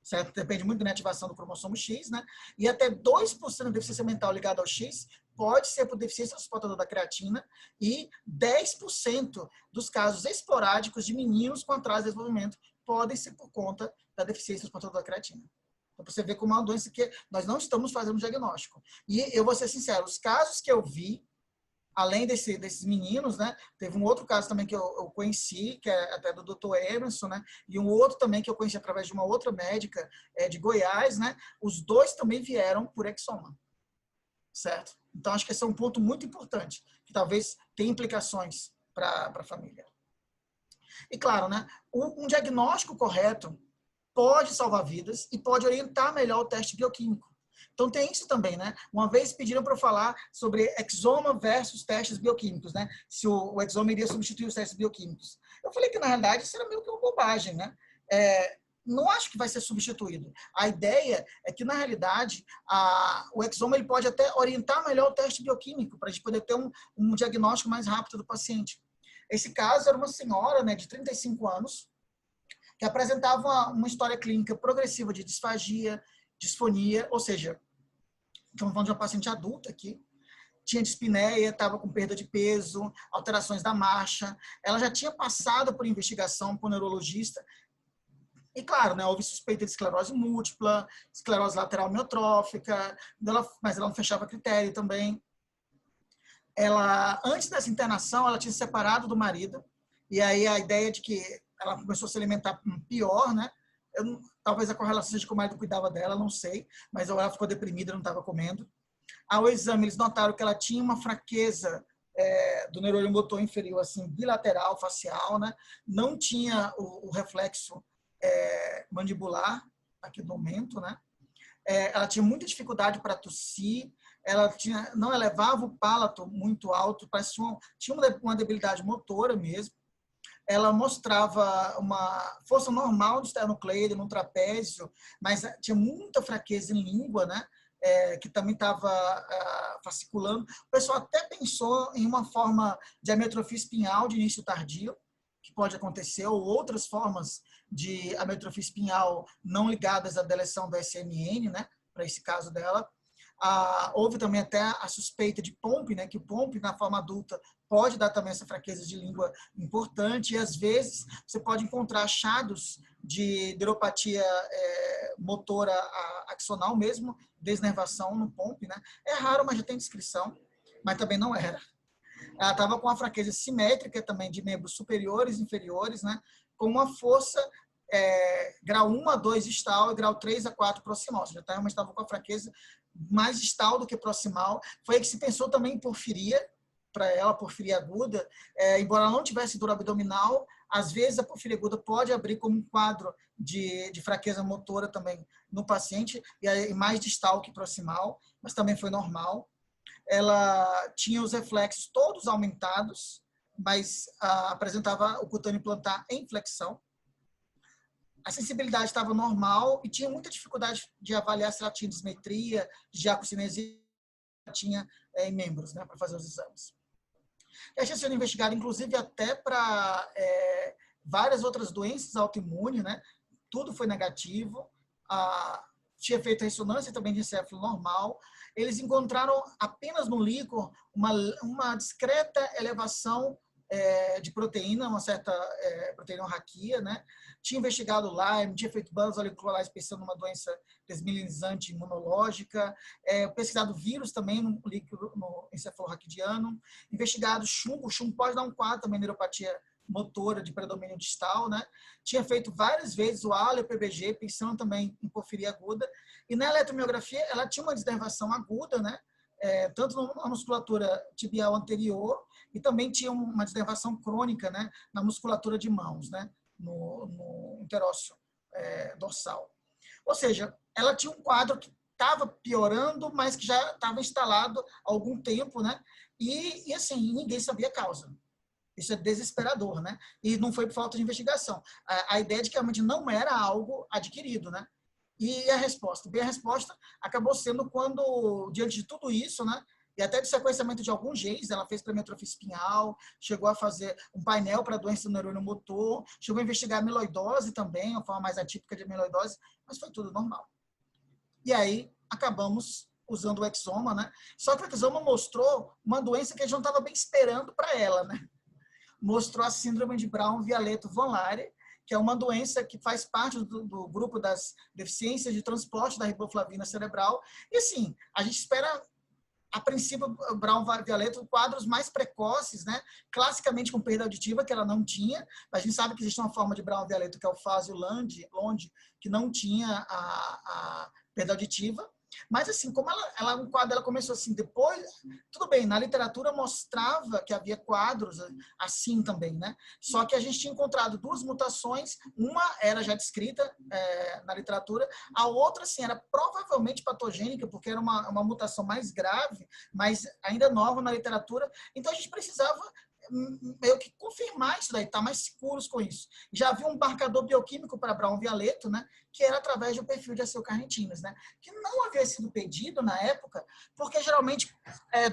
certo? Depende muito da inativação do cromossomo X, né? E até 2% da deficiência mental ligada ao X pode ser por deficiência do transportador da creatina e 10% dos casos esporádicos de meninos com atraso de desenvolvimento podem ser por conta da deficiência do transportador da creatina. Então, você vê como é uma doença que nós não estamos fazendo diagnóstico. E eu vou ser sincero, os casos que eu vi, além desses meninos, né, teve um outro caso também que eu conheci, que é até do Dr. Emerson, né, e um outro também que eu conheci através de uma outra médica de Goiás, né, os dois também vieram por exoma, certo? Então, acho que esse é um ponto muito importante, que talvez tenha implicações para a família. E, claro, né, um diagnóstico correto pode salvar vidas e pode orientar melhor o teste bioquímico. Então tem isso também, né? Uma vez pediram para eu falar sobre exoma versus testes bioquímicos, né? Se o exoma iria substituir os testes bioquímicos. Eu falei que, na realidade, isso era meio que uma bobagem, né? Não acho que vai ser substituído. A ideia é que, na realidade, o exoma ele pode até orientar melhor o teste bioquímico, para a gente poder ter um diagnóstico mais rápido do paciente. Esse caso era uma senhora, né, de 35 anos, que apresentava uma história clínica progressiva de disfagia, disfonia, ou seja, estamos falando de uma paciente adulta aqui, tinha dispneia, estava com perda de peso, alterações da marcha, ela já tinha passado por investigação por neurologista, e claro, né, houve suspeita de esclerose múltipla, esclerose lateral amiotrófica, mas ela não fechava critério também. Ela, antes dessa internação, ela tinha se separado do marido, e aí a ideia de que ela começou a se alimentar pior, né? Talvez a correlação seja que o marido cuidava dela, não sei, mas ela ficou deprimida, não estava comendo. Ao exame, eles notaram que ela tinha uma fraqueza do neurônio motor inferior, assim, bilateral, facial, né? Não tinha o reflexo mandibular, aqui no momento, né? Ela tinha muita dificuldade para tossir, ela não elevava o palato muito alto, tinha uma debilidade motora mesmo. Ela mostrava uma força normal do esternocleido, no trapézio, mas tinha muita fraqueza em língua, né? Que também estava fasciculando. O pessoal até pensou em uma forma de amiotrofia espinhal de início tardio, que pode acontecer, ou outras formas de amiotrofia espinhal não ligadas à deleção do SMN, né? Para esse caso dela. Houve também até a suspeita de POMP, né, que o POMP na forma adulta pode dar também essa fraqueza de língua importante, e às vezes você pode encontrar achados de neuropatia motora axonal mesmo, desnervação no POMP, né? É raro, mas já tem descrição, mas também não era. Ela estava com a fraqueza simétrica também de membros superiores e inferiores, né, com uma força grau 1 a 2 distal e grau 3 a 4 proximal. Ou seja, realmente estava com a fraqueza mais distal do que proximal. Foi aí que se pensou também em porfiria, para ela, porfiria aguda. Embora ela não tivesse dor abdominal, às vezes a porfiria aguda pode abrir como um quadro de fraqueza motora também no paciente, e mais distal que proximal, mas também foi normal. Ela tinha os reflexos todos aumentados, mas apresentava o cutâneo plantar em flexão. A sensibilidade estava normal e tinha muita dificuldade de avaliar se ela tinha dismetria, giacocinesia, tinha em membros, né, para fazer os exames. Ela tinha sido investigada, inclusive, até para várias outras doenças autoimunes, né? Tudo foi negativo. Tinha feito a ressonância também de encéfalo normal. Eles encontraram apenas no líquor uma discreta elevação de proteína, uma certa proteinurraquia, né? Tinha investigado Lyme, tinha feito bandas oligocolais pensando numa doença desmilinizante imunológica, pesquisado vírus também no líquido, no encefalorraquidiano, investigado chumbo. O chumbo pode dar um quadro também, neuropatia motora de predomínio distal, né? Tinha feito várias vezes o ALA e o PBG, pensando também em porfiria aguda, e na eletromiografia ela tinha uma desnervação aguda, né? Tanto na musculatura tibial anterior, e também tinha uma desnervação crônica, né? Na musculatura de mãos, né? No interósseo dorsal. Ou seja, ela tinha um quadro que estava piorando, mas que já estava instalado há algum tempo, né? E assim, ninguém sabia a causa. Isso é desesperador, né? E não foi por falta de investigação. A ideia de que realmente não era algo adquirido, né? E a resposta? Bem, a resposta acabou sendo quando, diante de tudo isso, né? E até de sequenciamento de alguns genes, ela fez permetrofia espinhal, chegou a fazer um painel para doença do neurônio motor, chegou a investigar a amiloidose também, uma forma mais atípica de amiloidose, mas foi tudo normal. E aí, acabamos usando o exoma, né? Só que o exoma mostrou uma doença que a gente não estava bem esperando para ela, né? Mostrou a síndrome de Brown-Vialetto-Von Laer, que é uma doença que faz parte do grupo das deficiências de transporte da riboflavina cerebral. E, assim, a gente espera, a princípio, Brown-Vialetto, quadros mais precoces, né? Classicamente com perda auditiva, que ela não tinha. A gente sabe que existe uma forma de Brown-Vialetto, que é o Fazio Londe, que não tinha a perda auditiva. Mas, assim, como o quadro ela começou assim, depois, tudo bem, na literatura mostrava que havia quadros assim também, né? Só que a gente tinha encontrado duas mutações, uma era já descrita na literatura, a outra, assim, era provavelmente patogênica, porque era uma mutação mais grave, mas ainda nova na literatura, então a gente precisava meio que confirmar isso daí, estar mais seguros com isso. Já havia um marcador bioquímico para Brown-Vialeto, né, que era através do perfil de acilcarnitinas, né, que não havia sido pedido na época, porque geralmente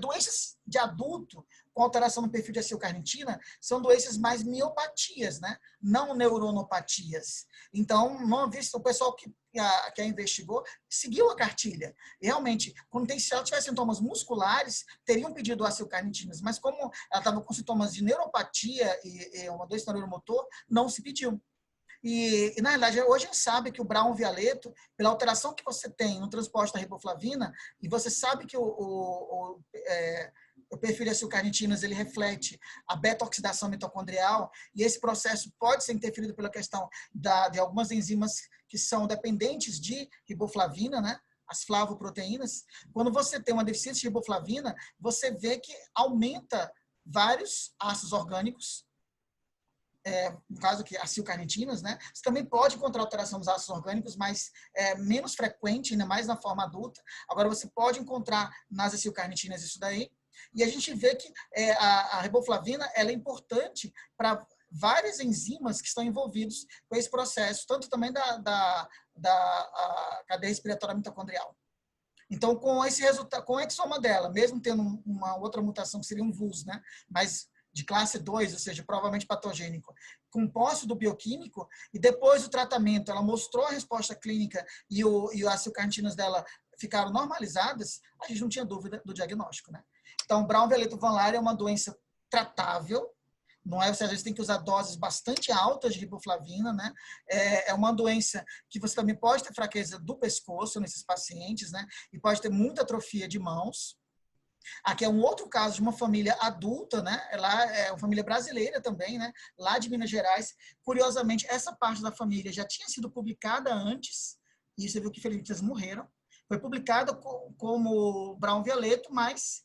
doenças de adulto com alteração no perfil de acilcarnitina são doenças mais miopatias, né, não neuronopatias. Então, não havia, o pessoal que a investigou seguiu a cartilha. E, realmente, se ela tivesse sintomas musculares, teriam pedido acilcarnitinas, mas como ela estava com sintomas de neuropatia e uma doença neuromotor, não se pediu. E, na realidade, hoje a gente sabe que o Brown-Vialeto, pela alteração que você tem no transporte da riboflavina, e você sabe que o perfil de acilcarnitinas ele reflete a beta-oxidação mitocondrial, e esse processo pode ser interferido pela questão de algumas enzimas que são dependentes de riboflavina, né? As flavoproteínas. Quando você tem uma deficiência de riboflavina, você vê que aumenta vários ácidos orgânicos, no caso aqui, acilcarnitinas, né? Você também pode encontrar alteração dos ácidos orgânicos, mas menos frequente, ainda mais na forma adulta. Agora, você pode encontrar nas acilcarnitinas isso daí. E a gente vê que a riboflavina ela é importante para várias enzimas que estão envolvidos com esse processo, tanto também da cadeia respiratória mitocondrial. Então, com esse resultado, com o exoma dela, mesmo tendo uma outra mutação que seria um VUS, né? Mas de classe 2, ou seja, provavelmente patogênico, composto do bioquímico, e depois do tratamento, ela mostrou a resposta clínica e as acilcarnitinas dela ficaram normalizadas, a gente não tinha dúvida do diagnóstico, né? Então, Brown-Vialeto-Van Laer é uma doença tratável, não é? Ou seja, a gente tem que usar doses bastante altas de riboflavina, né? É uma doença que você também pode ter fraqueza do pescoço nesses pacientes, né? E pode ter muita atrofia de mãos. Aqui é um outro caso de uma família adulta, né? Lá é uma família brasileira também, né? Lá de Minas Gerais. Curiosamente, essa parte da família já tinha sido publicada antes, e você viu que felizmente eles morreram. Foi publicada como Brown-Vialeto, mas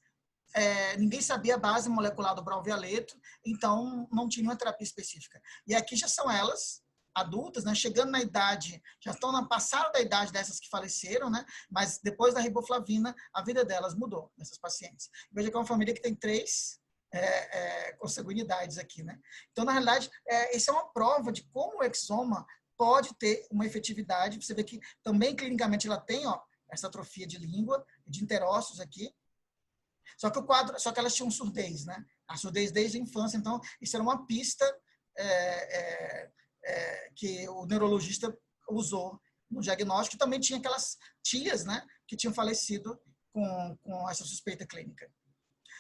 ninguém sabia a base molecular do Brown-Vialeto, então não tinha uma terapia específica. E aqui já são elas, adultas, né, chegando na idade, já estão passaram da idade dessas que faleceram, né, mas depois da riboflavina, a vida delas mudou, dessas pacientes. Veja que é uma família que tem 3 consanguinidades aqui, né. Então, na realidade, isso é uma prova de como o exoma pode ter uma efetividade. Você vê que também clinicamente ela tem, essa atrofia de língua, de interósseos aqui. Só que elas tinham surdez, né? A surdez desde a infância, então isso era uma pista que o neurologista usou no diagnóstico. Também tinha aquelas tias, né, que tinham falecido com essa suspeita clínica.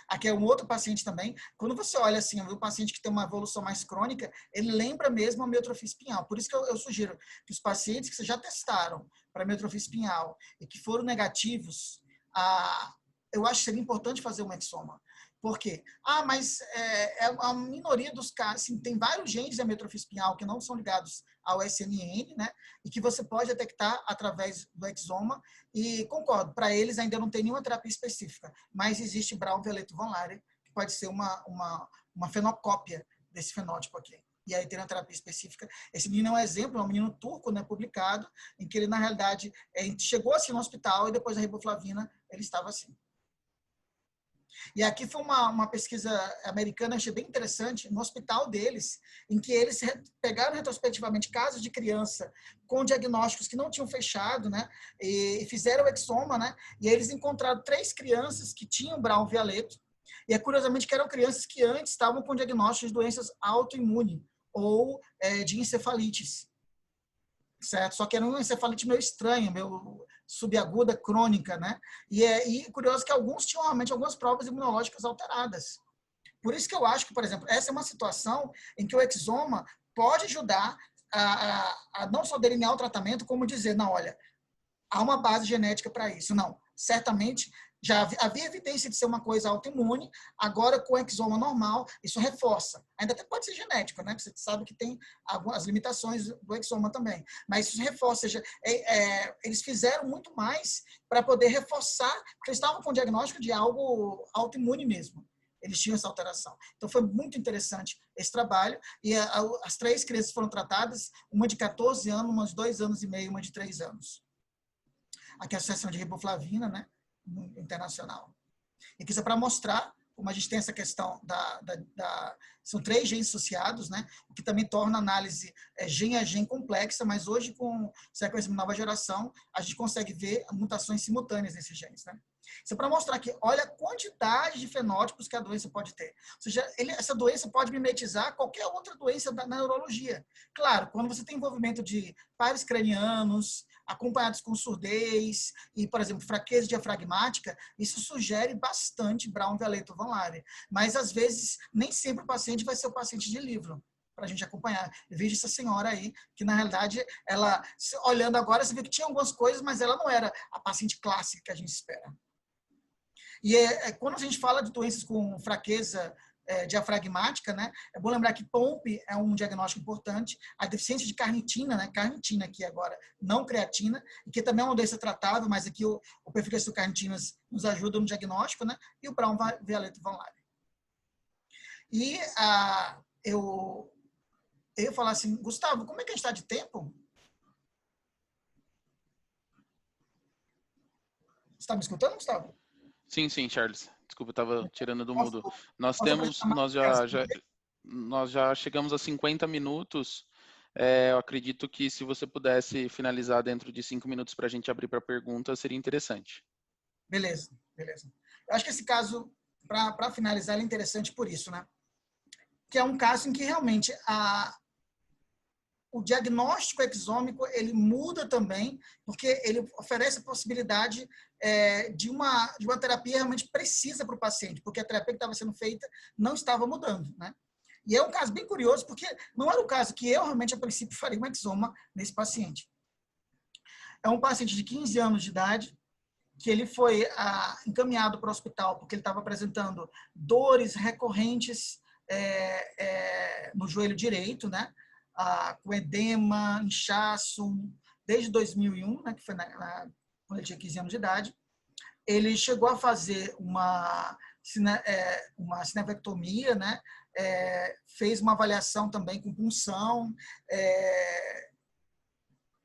Aqui é um outro paciente também. Quando você olha assim, um paciente que tem uma evolução mais crônica, ele lembra mesmo a miotrofia espinhal. Por isso que eu sugiro que os pacientes que vocês já testaram para miotrofia espinhal e que foram negativos, eu acho que seria importante fazer um exoma. Por quê? Mas a minoria dos casos, assim, tem vários genes da miotrofia espinhal que não são ligados ao SNN, né? E que você pode detectar através do exoma. E concordo, para eles ainda não tem nenhuma terapia específica, mas existe Brown-Vialeto-Van Laer, que pode ser uma fenocópia desse fenótipo aqui. E aí tem uma terapia específica. Esse menino é um exemplo, é um menino turco, né, publicado, em que ele, na realidade, chegou assim no hospital e depois da riboflavina, ele estava assim. E aqui foi uma pesquisa americana, achei bem interessante, no hospital deles, em que eles pegaram retrospectivamente casos de criança com diagnósticos que não tinham fechado, né, e fizeram o exoma, né, e eles encontraram 3 crianças que tinham Brown-Vialeto, e curiosamente que eram crianças que antes estavam com diagnósticos de doenças autoimunes ou de encefalites, certo? Só que era uma encefalite meio estranha, meio subaguda, crônica, né? E curioso que alguns tinham realmente algumas provas imunológicas alteradas. Por isso que eu acho que, por exemplo, essa é uma situação em que o exoma pode ajudar a não só delinear o tratamento, como dizer, não, olha, há uma base genética para isso. Não, certamente Já havia evidência de ser uma coisa autoimune, agora com exoma normal, isso reforça. Ainda até pode ser genético, né? Você sabe que tem algumas limitações do exoma também, mas isso reforça. Eles fizeram muito mais para poder reforçar, porque eles estavam com o diagnóstico de algo autoimune mesmo. Eles tinham essa alteração. Então, foi muito interessante esse trabalho. E as 3 crianças foram tratadas, uma de 14 anos, uma de 2 anos e meio, uma de 3 anos. Aqui é a Associação de Riboflavina, né? Internacional. E que isso é para mostrar como a gente tem essa questão são 3 genes associados, né? O que também torna a análise gene a gene complexa, mas hoje com sequência de nova geração, a gente consegue ver mutações simultâneas nesses genes, né? Isso é para mostrar que olha a quantidade de fenótipos que a doença pode ter. Ou seja, essa doença pode mimetizar qualquer outra doença na neurologia. Claro, quando você tem envolvimento de pares cranianos, acompanhados com surdez e, por exemplo, fraqueza diafragmática, isso sugere bastante Brown-Vialeto-Van Laere. Mas, às vezes, nem sempre o paciente vai ser o paciente de livro, para a gente acompanhar. Eu vejo essa senhora aí, que, na realidade, ela, olhando agora, você vê que tinha algumas coisas, mas ela não era a paciente clássica que a gente espera. E quando a gente fala de doenças com fraqueza diafragmática, né, é bom lembrar que POMP é um diagnóstico importante, a deficiência de carnitina, né, carnitina aqui agora, não creatina, e que também é uma doença tratável, mas aqui o perfil de carnitinas nos ajuda no diagnóstico, né, e o Brown-Vialeto-Van Laere. E eu ia falar assim, Gustavo, como é que a gente está de tempo? Você está me escutando, Gustavo? Sim, Charles. Desculpa, eu estava tirando do mudo. Posso apresentar mais? Nós já chegamos a 50 minutos. Eu acredito que se você pudesse finalizar dentro de 5 minutos para a gente abrir para perguntas, seria interessante. Beleza. Eu acho que esse caso, para finalizar, é interessante por isso, né? Que é um caso em que realmente o diagnóstico exômico ele muda também, porque ele oferece a possibilidade de uma terapia realmente precisa para o paciente, porque a terapia que estava sendo feita não estava mudando, né? E é um caso bem curioso, porque não era o caso que eu realmente, a princípio, faria um exoma nesse paciente. É um paciente de 15 anos de idade, que ele foi encaminhado para o hospital porque ele estava apresentando dores recorrentes no joelho direito, né? Com edema, inchaço, desde 2001, né? Que foi quando ele tinha 15 anos de idade. Ele chegou a fazer uma cinevectomia, né? Fez uma avaliação também com punção,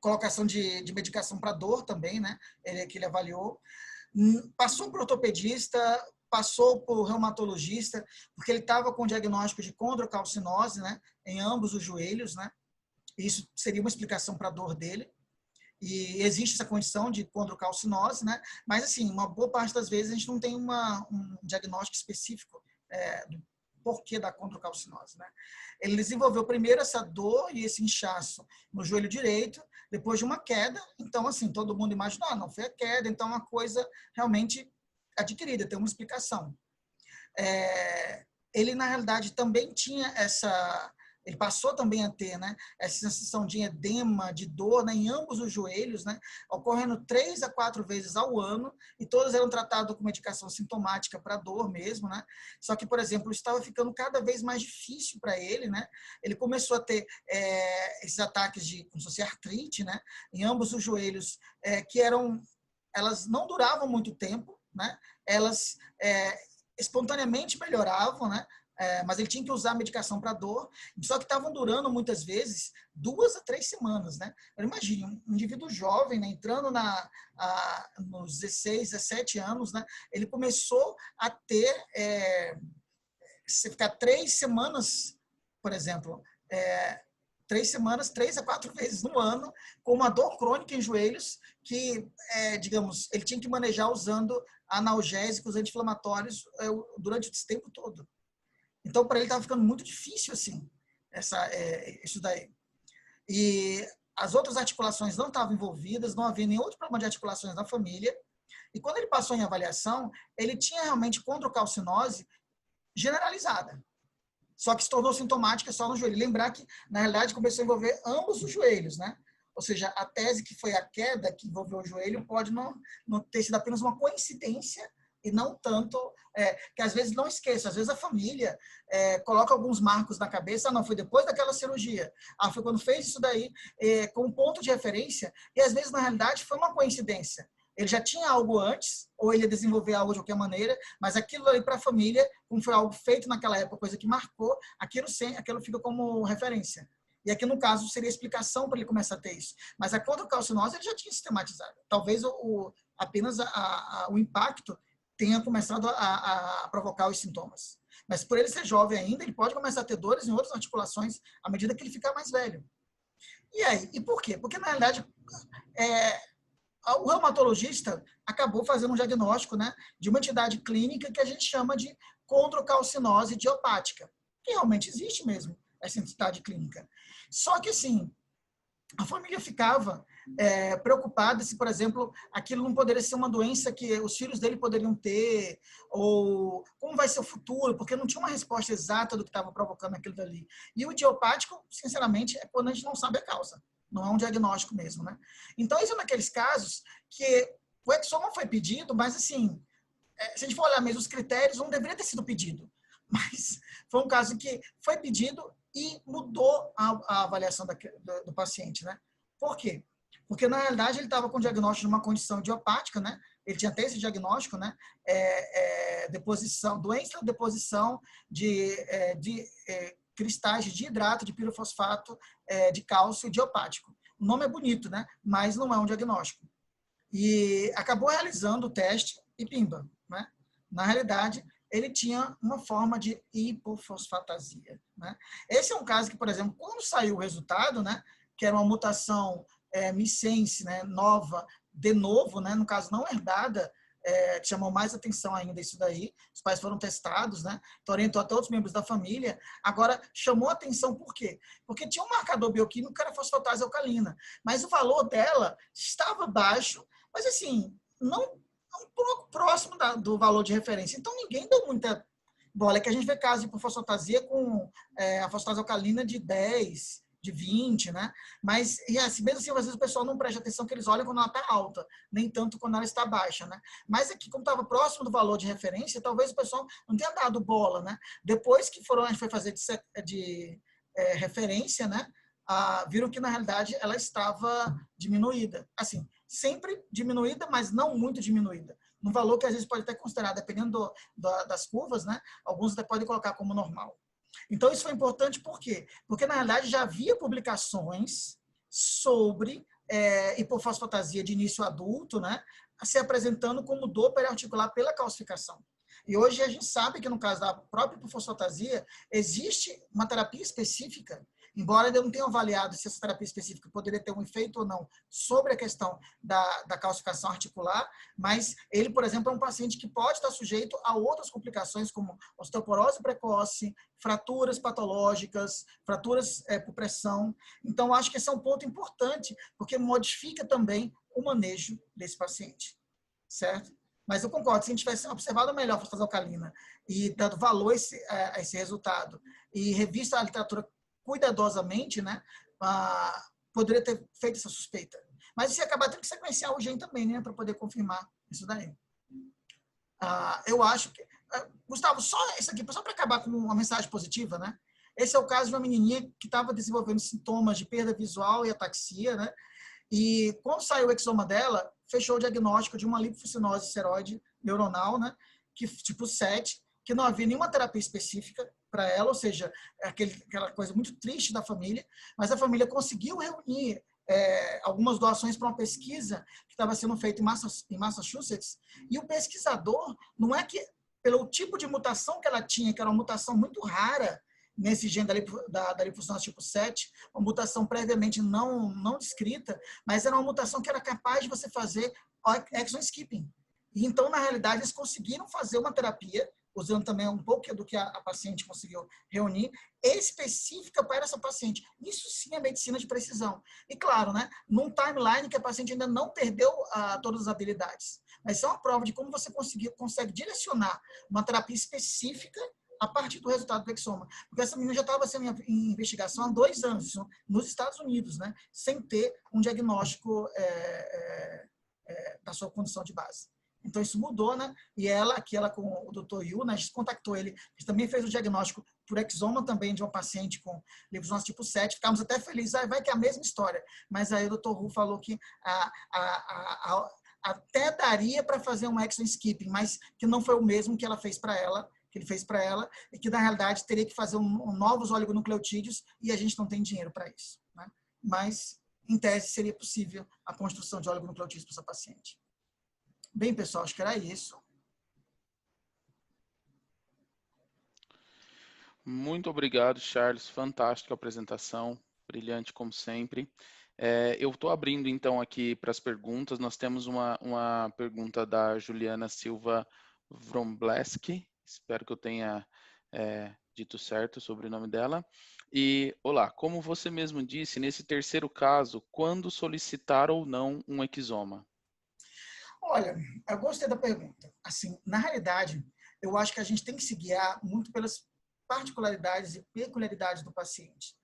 colocação de medicação para dor também, né? Que ele avaliou. Passou por ortopedista, passou por reumatologista, porque ele estava com diagnóstico de condrocalcinose, né? Em ambos os joelhos, né? Isso seria uma explicação para a dor dele. E existe essa condição de condrocalcinose, né? Mas, assim, uma boa parte das vezes a gente não tem um diagnóstico específico do porquê da condrocalcinose, né? Ele desenvolveu primeiro essa dor e esse inchaço no joelho direito, depois de uma queda. Então, assim, todo mundo imaginou, não foi a queda, então é uma coisa realmente adquirida, tem uma explicação. Ele, na realidade, também tinha ele passou também a ter, né, essa sensação de edema, de dor, né, em ambos os joelhos, né, ocorrendo 3 a 4 vezes ao ano, e todas eram tratadas com medicação sintomática para dor mesmo, né. Só que, por exemplo, estava ficando cada vez mais difícil para ele, né. Ele começou a ter esses ataques como se fosse artrite, né, em ambos os joelhos, elas não duravam muito tempo, né. Elas espontaneamente melhoravam, né? Mas ele tinha que usar medicação para dor, só que estavam durando muitas vezes 2 a 3 semanas, né? Imagine, um indivíduo jovem, né, entrando nos 16, 17 anos, né? Ele começou a ter, se ficar 3 semanas, por exemplo, 3 semanas, 3 a 4 vezes no ano, com uma dor crônica em joelhos, que, digamos, ele tinha que manejar usando analgésicos, anti-inflamatórios durante esse tempo todo. Então, para ele estava ficando muito difícil, assim, isso daí. E as outras articulações não estavam envolvidas, não havia nenhum outro problema de articulações na família. E quando ele passou em avaliação, ele tinha realmente condrocalcinose generalizada. Só que se tornou sintomática só no joelho. Lembrar que, na realidade, começou a envolver ambos os joelhos, né? Ou seja, a tese que foi a queda que envolveu o joelho pode não ter sido apenas uma coincidência e não tanto, que às vezes não esqueça, às vezes a família coloca alguns marcos na cabeça, não, foi depois daquela cirurgia, foi quando fez isso daí, com um ponto de referência, e às vezes na realidade foi uma coincidência. Ele já tinha algo antes, ou ele ia desenvolver algo de qualquer maneira, mas aquilo ali para a família, como foi algo feito naquela época, coisa que marcou, aquilo fica como referência. E aqui, no caso, seria a explicação para ele começar a ter isso. Mas a condrocalcinose ele já tinha sistematizado. Talvez apenas o impacto tenha começado a provocar os sintomas. Mas por ele ser jovem ainda, ele pode começar a ter dores em outras articulações à medida que ele ficar mais velho. E aí? E por quê? Porque, na realidade, o reumatologista acabou fazendo um diagnóstico, né, de uma entidade clínica que a gente chama de condrocalcinose idiopática, que realmente existe mesmo, essa entidade clínica. Só que, assim, a família ficava preocupada se, por exemplo, aquilo não poderia ser uma doença que os filhos dele poderiam ter, ou como vai ser o futuro, porque não tinha uma resposta exata do que estava provocando aquilo dali. E o idiopático, sinceramente, é quando a gente não sabe a causa. Não é um diagnóstico mesmo, né? Então, isso é naqueles casos que o exoma foi pedido, mas, assim, se a gente for olhar mesmo os critérios, não deveria ter sido pedido. Mas foi um caso que foi pedido e mudou a avaliação do paciente, né? Por quê? Porque, na realidade, ele estava com diagnóstico de uma condição idiopática, né? Ele tinha até esse diagnóstico, né? Doença de deposição de cristais de hidrato de pirofosfato de cálcio idiopático. O nome é bonito, né? Mas não é um diagnóstico. E acabou realizando o teste e pimba, né? Na realidade, ele tinha uma forma de hipofosfatasia, né? Esse é um caso que, por exemplo, quando saiu o resultado, né, que era uma mutação missense, né, nova, de novo, né, no caso não herdada, que chamou mais atenção ainda isso daí, os pais foram testados, né, então orientou até outros membros da família, agora chamou atenção por quê? Porque tinha um marcador bioquímico que era fosfatase alcalina, mas o valor dela estava baixo, mas assim, não um pouco próximo do valor de referência. Então, ninguém deu muita bola. É que a gente vê casos de hipofosfatasia com a fosfatase alcalina de 10, de 20, né? Mas, e assim, mesmo assim, às vezes o pessoal não presta atenção que eles olham quando ela está alta, nem tanto quando ela está baixa, né? Mas aqui, como estava próximo do valor de referência, talvez o pessoal não tenha dado bola, né? Depois que a gente foi fazer de referência, né? Viram que, na realidade, ela estava diminuída. Assim, sempre diminuída, mas não muito diminuída. Um valor que, às vezes, pode até considerar, dependendo das curvas, né? Alguns até podem colocar como normal. Então, isso foi importante por quê? Porque, na realidade, já havia publicações sobre hipofosfatasia de início adulto, né? Se apresentando como dor periarticular pela calcificação. E hoje a gente sabe que, no caso da própria hipofosfatasia, existe uma terapia específica, embora eu não tenha avaliado se essa terapia específica poderia ter um efeito ou não sobre a questão da calcificação articular, mas ele, por exemplo, é um paciente que pode estar sujeito a outras complicações, como osteoporose precoce, fraturas patológicas, fraturas por pressão. Então, acho que esse é um ponto importante, porque modifica também o manejo desse paciente, certo? Mas eu concordo, se a gente tivesse observado melhor a fosfatase alcalina e dado valor a esse resultado e revisto a literatura cuidadosamente, né, poderia ter feito essa suspeita. Mas se acabar tendo que sequenciar o gene também, né, para poder confirmar isso daí. Eu acho que... Gustavo, só isso aqui, só para acabar com uma mensagem positiva, né? Esse é o caso de uma menininha que estava desenvolvendo sintomas de perda visual e ataxia, né? E quando saiu o exoma dela, fechou o diagnóstico de uma linfocinose seroide neuronal, né? Que, tipo 7, que não havia nenhuma terapia específica para ela, ou seja, aquela coisa muito triste da família, mas a família conseguiu reunir algumas doações para uma pesquisa que estava sendo feita em Massachusetts, e o pesquisador, não é que pelo tipo de mutação que ela tinha, que era uma mutação muito rara nesse gene da linfocinose tipo 7, uma mutação previamente não descrita, mas era uma mutação que era capaz de você fazer exon skipping. E então, na realidade, eles conseguiram fazer uma terapia, usando também um pouco do que a paciente conseguiu reunir, específica para essa paciente. Isso sim é medicina de precisão. E claro, né, num timeline que a paciente ainda não perdeu todas as habilidades. Mas isso é uma prova de como você consegue direcionar uma terapia específica a partir do resultado do exoma. Porque essa menina já estava sendo em investigação há 2 anos, nos Estados Unidos, né, sem ter um diagnóstico da sua condição de base. Então, isso mudou, né? E ela com o Dr. Yu, né, a gente contactou ele, a gente também fez o diagnóstico por exoma também de uma paciente com linfonodo tipo 7, ficamos até felizes, vai que é a mesma história. Mas aí o Dr. Hu falou que até daria para fazer um exon skipping, mas que não foi o mesmo que ela fez para ela, que ele fez para ela, e que na realidade teria que fazer novos oligonucleotídeos e a gente não tem dinheiro para isso, né? Mas, em tese, seria possível a construção de oligonucleotídeos para essa paciente. Bem, pessoal, acho que era isso. Muito obrigado, Charles. Fantástica apresentação, brilhante como sempre. Eu estou abrindo então aqui para as perguntas. Nós temos uma pergunta da Juliana Silva Vrombleski. Espero que eu tenha dito certo sobre o nome dela. E, olá, como você mesmo disse, nesse terceiro caso, quando solicitar ou não um exoma? Olha, eu gostei da pergunta. Assim, na realidade, eu acho que a gente tem que se guiar muito pelas particularidades e peculiaridades do paciente.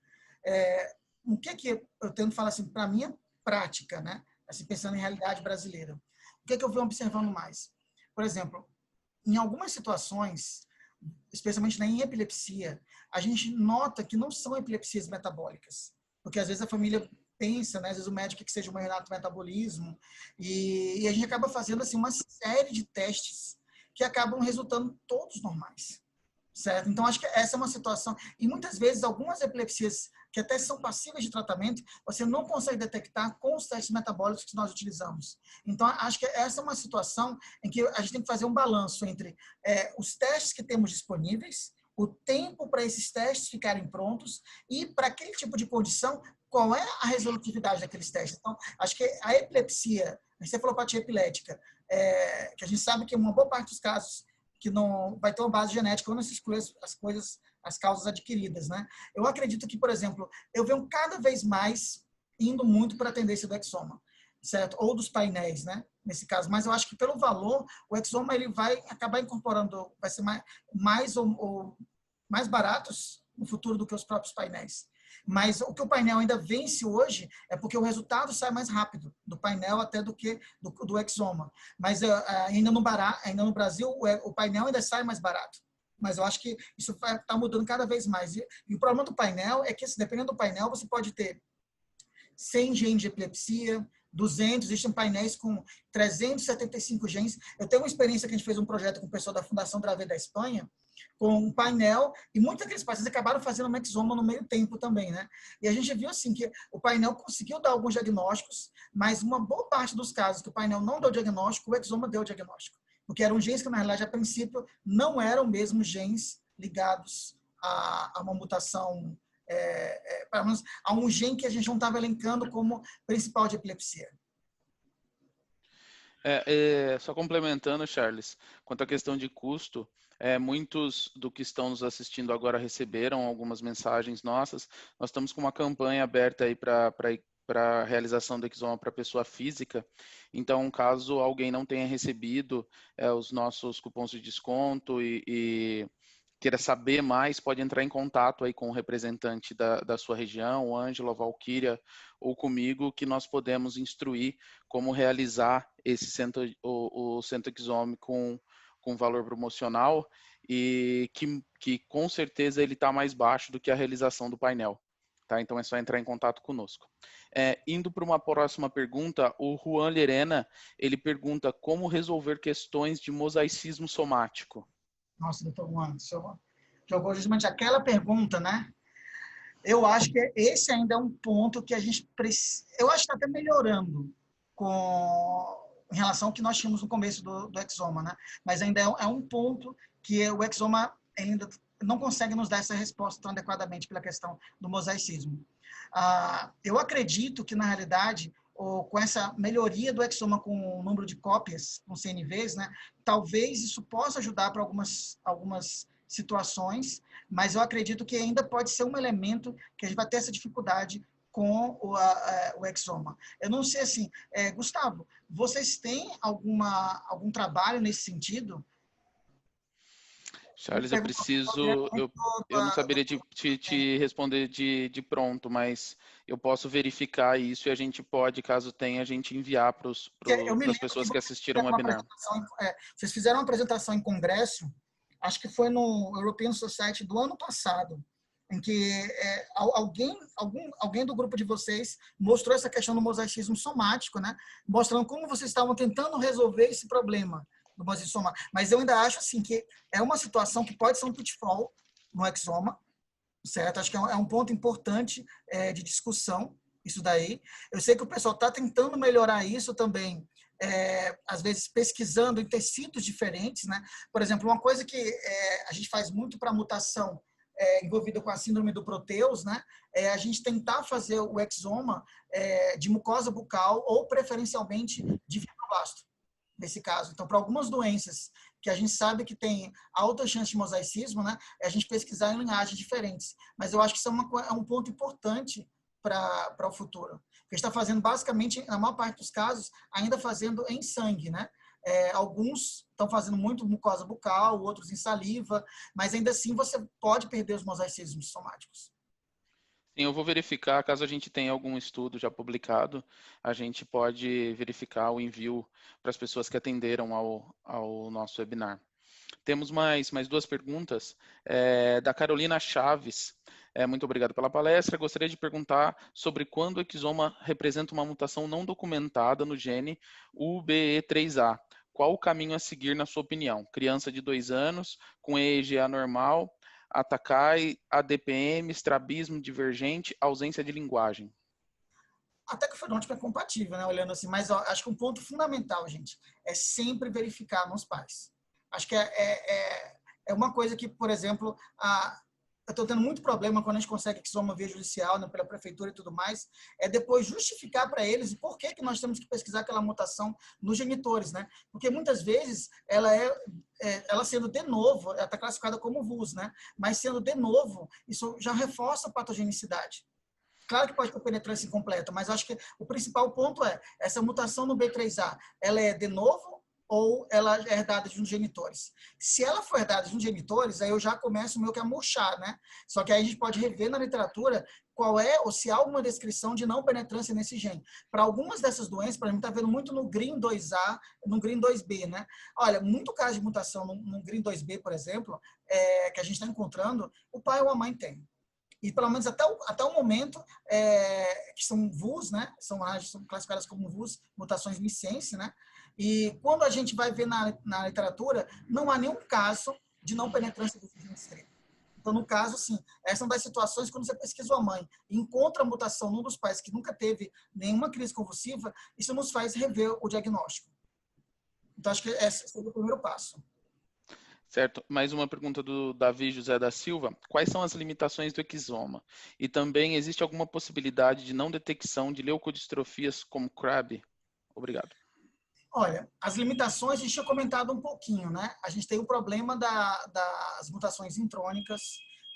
O que eu tento falar assim, para a minha prática, né? Assim, pensando em realidade brasileira, o que eu venho observando mais? Por exemplo, em algumas situações, especialmente em epilepsia, a gente nota que não são epilepsias metabólicas, porque às vezes a família pensa, né, às vezes o médico que seja um metabolismo, e a gente acaba fazendo assim uma série de testes que acabam resultando todos normais. Certo? Então, acho que essa é uma situação. E muitas vezes, algumas epilepsias que até são passíveis de tratamento, você não consegue detectar com os testes metabólicos que nós utilizamos. Então, acho que essa é uma situação em que a gente tem que fazer um balanço entre os testes que temos disponíveis, o tempo para esses testes ficarem prontos e, para aquele tipo de condição, qual é a resolutividade daqueles testes. Então, acho que a epilepsia, a encefalopatia epilética, que a gente sabe que uma boa parte dos casos que não vai ter uma base genética quando se exclui as causas adquiridas, né? Eu acredito que, por exemplo, eu venho cada vez mais indo muito para a tendência do exoma, certo? Ou dos painéis, né? Nesse caso, mas eu acho que pelo valor, o exoma ele vai acabar incorporando, vai ser mais baratos no futuro do que os próprios painéis. Mas o que o painel ainda vence hoje é porque o resultado sai mais rápido do painel até do que do exoma. Mas ainda no Brasil, o painel ainda sai mais barato. Mas eu acho que isso está mudando cada vez mais. E o problema do painel é que, dependendo do painel, você pode ter 100 genes de epilepsia, 200, existem painéis com 375 genes. Eu tenho uma experiência que a gente fez um projeto com o pessoal da Fundação Dravet da Espanha, com um painel, e muitos daqueles pacientes acabaram fazendo um exoma no meio tempo também, né? E a gente viu, assim, que o painel conseguiu dar alguns diagnósticos, mas uma boa parte dos casos que o painel não deu diagnóstico, o exoma deu diagnóstico. Porque eram genes que, na realidade, a princípio, não eram mesmo genes ligados a uma mutação, pelo menos a um gene que a gente não estava elencando como principal de epilepsia. Só complementando, Charles, quanto à questão de custo, muitos do que estão nos assistindo agora receberam algumas mensagens nossas. Nós estamos com uma campanha aberta aí para a realização do exoma para pessoa física. Então, caso alguém não tenha recebido os nossos cupons de desconto e queira saber mais, pode entrar em contato aí com o representante da sua região, o Ângelo, a Valquíria, ou comigo, que nós podemos instruir como realizar esse centro exome com valor promocional e que com certeza ele está mais baixo do que a realização do painel. Tá? Então é só entrar em contato conosco. Indo para uma próxima pergunta, o Juan Lerena, ele pergunta como resolver questões de mosaicismo somático. Nossa, doutor Juan, o senhor jogou justamente aquela pergunta, né? Eu acho que esse ainda é um ponto que a gente precisa. Eu acho que está até melhorando em relação ao que nós tínhamos no começo do exoma, né? Mas ainda é um ponto que o exoma ainda não consegue nos dar essa resposta tão adequadamente pela questão do mosaicismo. Eu acredito que, na realidade, com essa melhoria do exoma com o número de cópias, com CNVs, né, talvez isso possa ajudar para algumas situações, mas eu acredito que ainda pode ser um elemento que a gente vai ter essa dificuldade com o exoma. Eu não sei assim, Gustavo, vocês têm algum trabalho nesse sentido? Charles, eu não saberia te responder de pronto, mas eu posso verificar isso e a gente pode, caso tenha, a gente enviar para Eu me as lembro que pessoas que assistiram o webinar. vocês fizeram uma apresentação em congresso, acho que foi no European Society do ano passado, em que alguém do grupo de vocês mostrou essa questão do mosaicismo somático, né? Mostrando como vocês estavam tentando resolver esse problema do mosaicismo somático. Mas eu ainda acho assim que é uma situação que pode ser um pitfall no exoma, certo? Acho que é um ponto importante de discussão, isso daí. Eu sei que o pessoal está tentando melhorar isso também, às vezes pesquisando em tecidos diferentes, né? Por exemplo, uma coisa que a gente faz muito para mutação envolvida com a síndrome do Proteus, né? É a gente tentar fazer o exoma de mucosa bucal ou preferencialmente de fibroblasto, nesse caso. Então, para algumas doenças que a gente sabe que tem alta chance de mosaicismo, né? É a gente pesquisar em linhagens diferentes. Mas eu acho que isso é um ponto importante para o futuro. Porque está fazendo, basicamente, na maior parte dos casos, ainda fazendo em sangue, né? Alguns estão fazendo muito mucosa bucal, outros em saliva, mas ainda assim você pode perder os mosaicismos somáticos. Sim, eu vou verificar, caso a gente tenha algum estudo já publicado, a gente pode verificar o envio para as pessoas que atenderam ao nosso webinar. Temos mais duas perguntas, da Carolina Chaves. Muito obrigado pela palestra. Gostaria de perguntar sobre quando o exoma representa uma mutação não documentada no gene UBE3A. Qual o caminho a seguir, na sua opinião? Criança de 2 anos, com EEG anormal, Atakai, ADPM, estrabismo divergente, ausência de linguagem. Até que o fenótipo é compatível, né? Olhando assim, mas acho que um ponto fundamental, gente, é sempre verificar nos pais. Acho que é uma coisa que, por exemplo, eu estou tendo muito problema quando a gente consegue exoma via judicial, né, pela prefeitura e tudo mais, é depois justificar para eles e por que nós temos que pesquisar aquela mutação nos genitores, né? Porque muitas vezes ela sendo de novo, ela está classificada como VUS, né? Mas sendo de novo, isso já reforça a patogenicidade. Claro que pode ter penetrância incompleta, mas acho que o principal ponto é essa mutação no B3A, ela é de novo ou ela é herdada de uns genitores? Se ela for herdada de uns genitores, aí eu já começo meio que a murchar, né? Só que aí a gente pode rever na literatura qual é, ou se há alguma descrição de não penetrância nesse gene. Para algumas dessas doenças, para mim, está vendo muito no GRIN2A, no GRIN2B, né? Olha, muito caso de mutação no GRIN2B, por exemplo, que a gente está encontrando, o pai ou a mãe tem. E pelo menos até o momento, que são VUS, né? São classificadas como VUS, mutações missense, né? E quando a gente vai ver na literatura, não há nenhum caso de não penetrância do gene estreito. Então, no caso, sim, essa é uma das situações quando você pesquisa a mãe e encontra a mutação num dos pais que nunca teve nenhuma crise convulsiva, isso nos faz rever o diagnóstico. Então, acho que esse seria o primeiro passo. Certo. Mais uma pergunta do Davi José da Silva. Quais são as limitações do exoma? E também existe alguma possibilidade de não detecção de leucodistrofias como CRAB? Obrigado. Olha, as limitações a gente tinha comentado um pouquinho, né? A gente tem o problema das mutações intrônicas,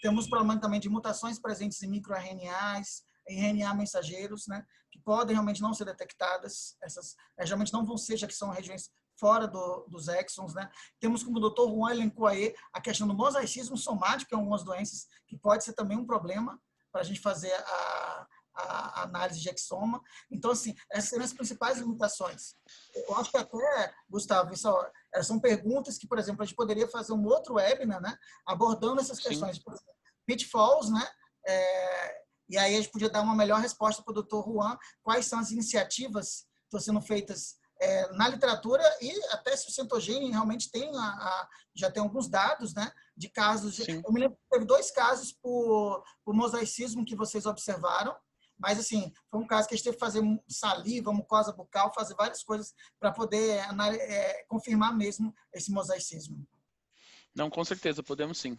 temos problema também de mutações presentes em microRNAs, em RNA mensageiros, né? Que podem realmente não ser detectadas. Essas geralmente não vão ser, já que são regiões fora dos exons, né? Temos, como o Dr. Juan elencou aí, a questão do mosaicismo somático, que é algumas doenças que pode ser também um problema para a gente fazer a análise de exoma. Então, assim, essas são as principais limitações. Eu acho que até, Gustavo, são perguntas que, por exemplo, a gente poderia fazer um outro webinar, né, abordando essas questões. Por exemplo, pitfalls, né, e aí a gente podia dar uma melhor resposta para o Dr. Juan, quais são as iniciativas que estão sendo feitas na literatura e até se o Centogene realmente tem já tem alguns dados, né, de casos. Eu me lembro que teve 2 casos por mosaicismo que vocês observaram, mas assim, foi um caso que a gente teve que fazer saliva, mucosa bucal, fazer várias coisas para poder confirmar mesmo esse mosaicismo. Não, com certeza, podemos sim.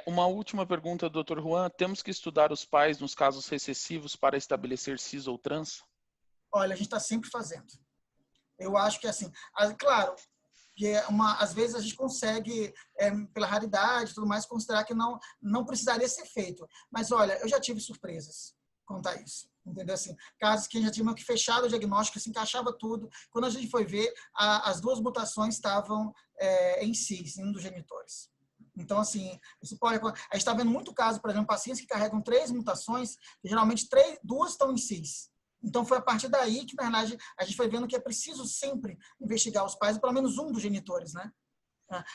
Uma última pergunta, Dr. Juan. Temos que estudar os pais nos casos recessivos para estabelecer cis ou trans? Olha, a gente está sempre fazendo. Eu acho que, assim, claro, que às vezes a gente consegue, pela raridade e tudo mais, considerar que não precisaria ser feito. Mas, olha, eu já tive surpresas quanto a isso. Entendeu? Assim, casos que a gente já tinha que fechar o diagnóstico, se encaixava tudo. Quando a gente foi ver, as 2 mutações estavam em cis, em um dos genitores. Então, assim, isso pode, a gente está vendo muito caso, por exemplo, pacientes que carregam 3 mutações, e geralmente 2 estão em cis. Então, foi a partir daí que, na verdade, a gente foi vendo que é preciso sempre investigar os pais, ou pelo menos um dos genitores, né?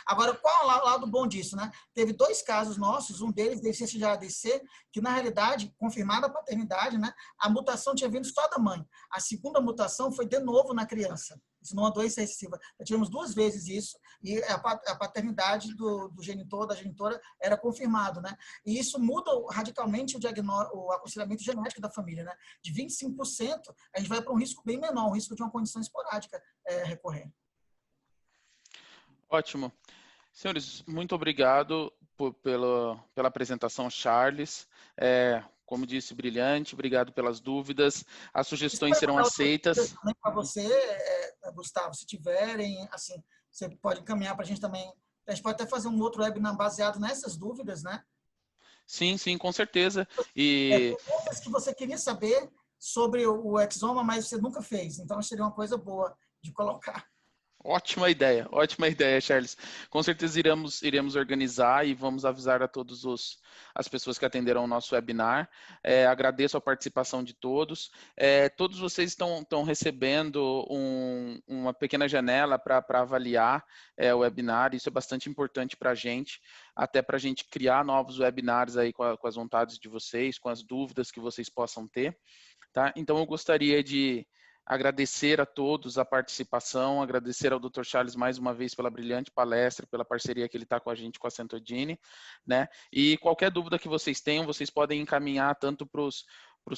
Agora, qual é o lado bom disso, né? Teve 2 casos nossos, um deles deficiência de ADC, que na realidade, confirmada a paternidade, né? A mutação tinha vindo só da mãe. A segunda mutação foi de novo na criança. Isso não é uma doença recessiva. Já tivemos 2 vezes isso, e a paternidade do genitor, da genitora, era confirmado, né? E isso muda radicalmente o aconselhamento genético da família, né? De 25%, a gente vai para um risco bem menor, um risco de uma condição esporádica recorrente. Ótimo. Senhores, muito obrigado pela apresentação, Charles. Como disse, brilhante. Obrigado pelas dúvidas. As sugestões serão aceitas. Para você, Gustavo, se tiverem, assim, você pode encaminhar para a gente também. A gente pode até fazer um outro webinar baseado nessas dúvidas, né? Sim, sim, com certeza. Coisas que você queria saber sobre o exoma, mas você nunca fez. Então, seria uma coisa boa de colocar. Ótima ideia, Charles. Com certeza iremos organizar e vamos avisar a todas as pessoas que atenderão o nosso webinar. Agradeço a participação de todos. Todos vocês estão recebendo uma pequena janela para avaliar o webinar. Isso é bastante importante para a gente, até para a gente criar novos webinars aí com as vontades de vocês, com as dúvidas que vocês possam ter. Tá? Então, eu gostaria de agradecer a todos a participação, agradecer ao Dr. Charles mais uma vez pela brilhante palestra, pela parceria que ele está com a gente com a Centodini, né? E qualquer dúvida que vocês tenham, vocês podem encaminhar tanto para os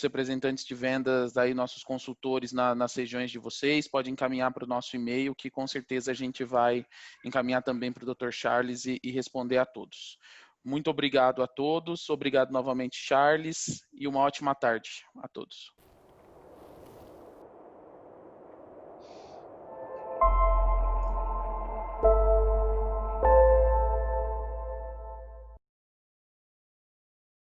representantes de vendas, aí nossos consultores nas regiões de vocês, pode encaminhar para o nosso e-mail, que com certeza a gente vai encaminhar também para o Dr. Charles e responder a todos. Muito obrigado a todos, obrigado novamente, Charles, e uma ótima tarde a todos.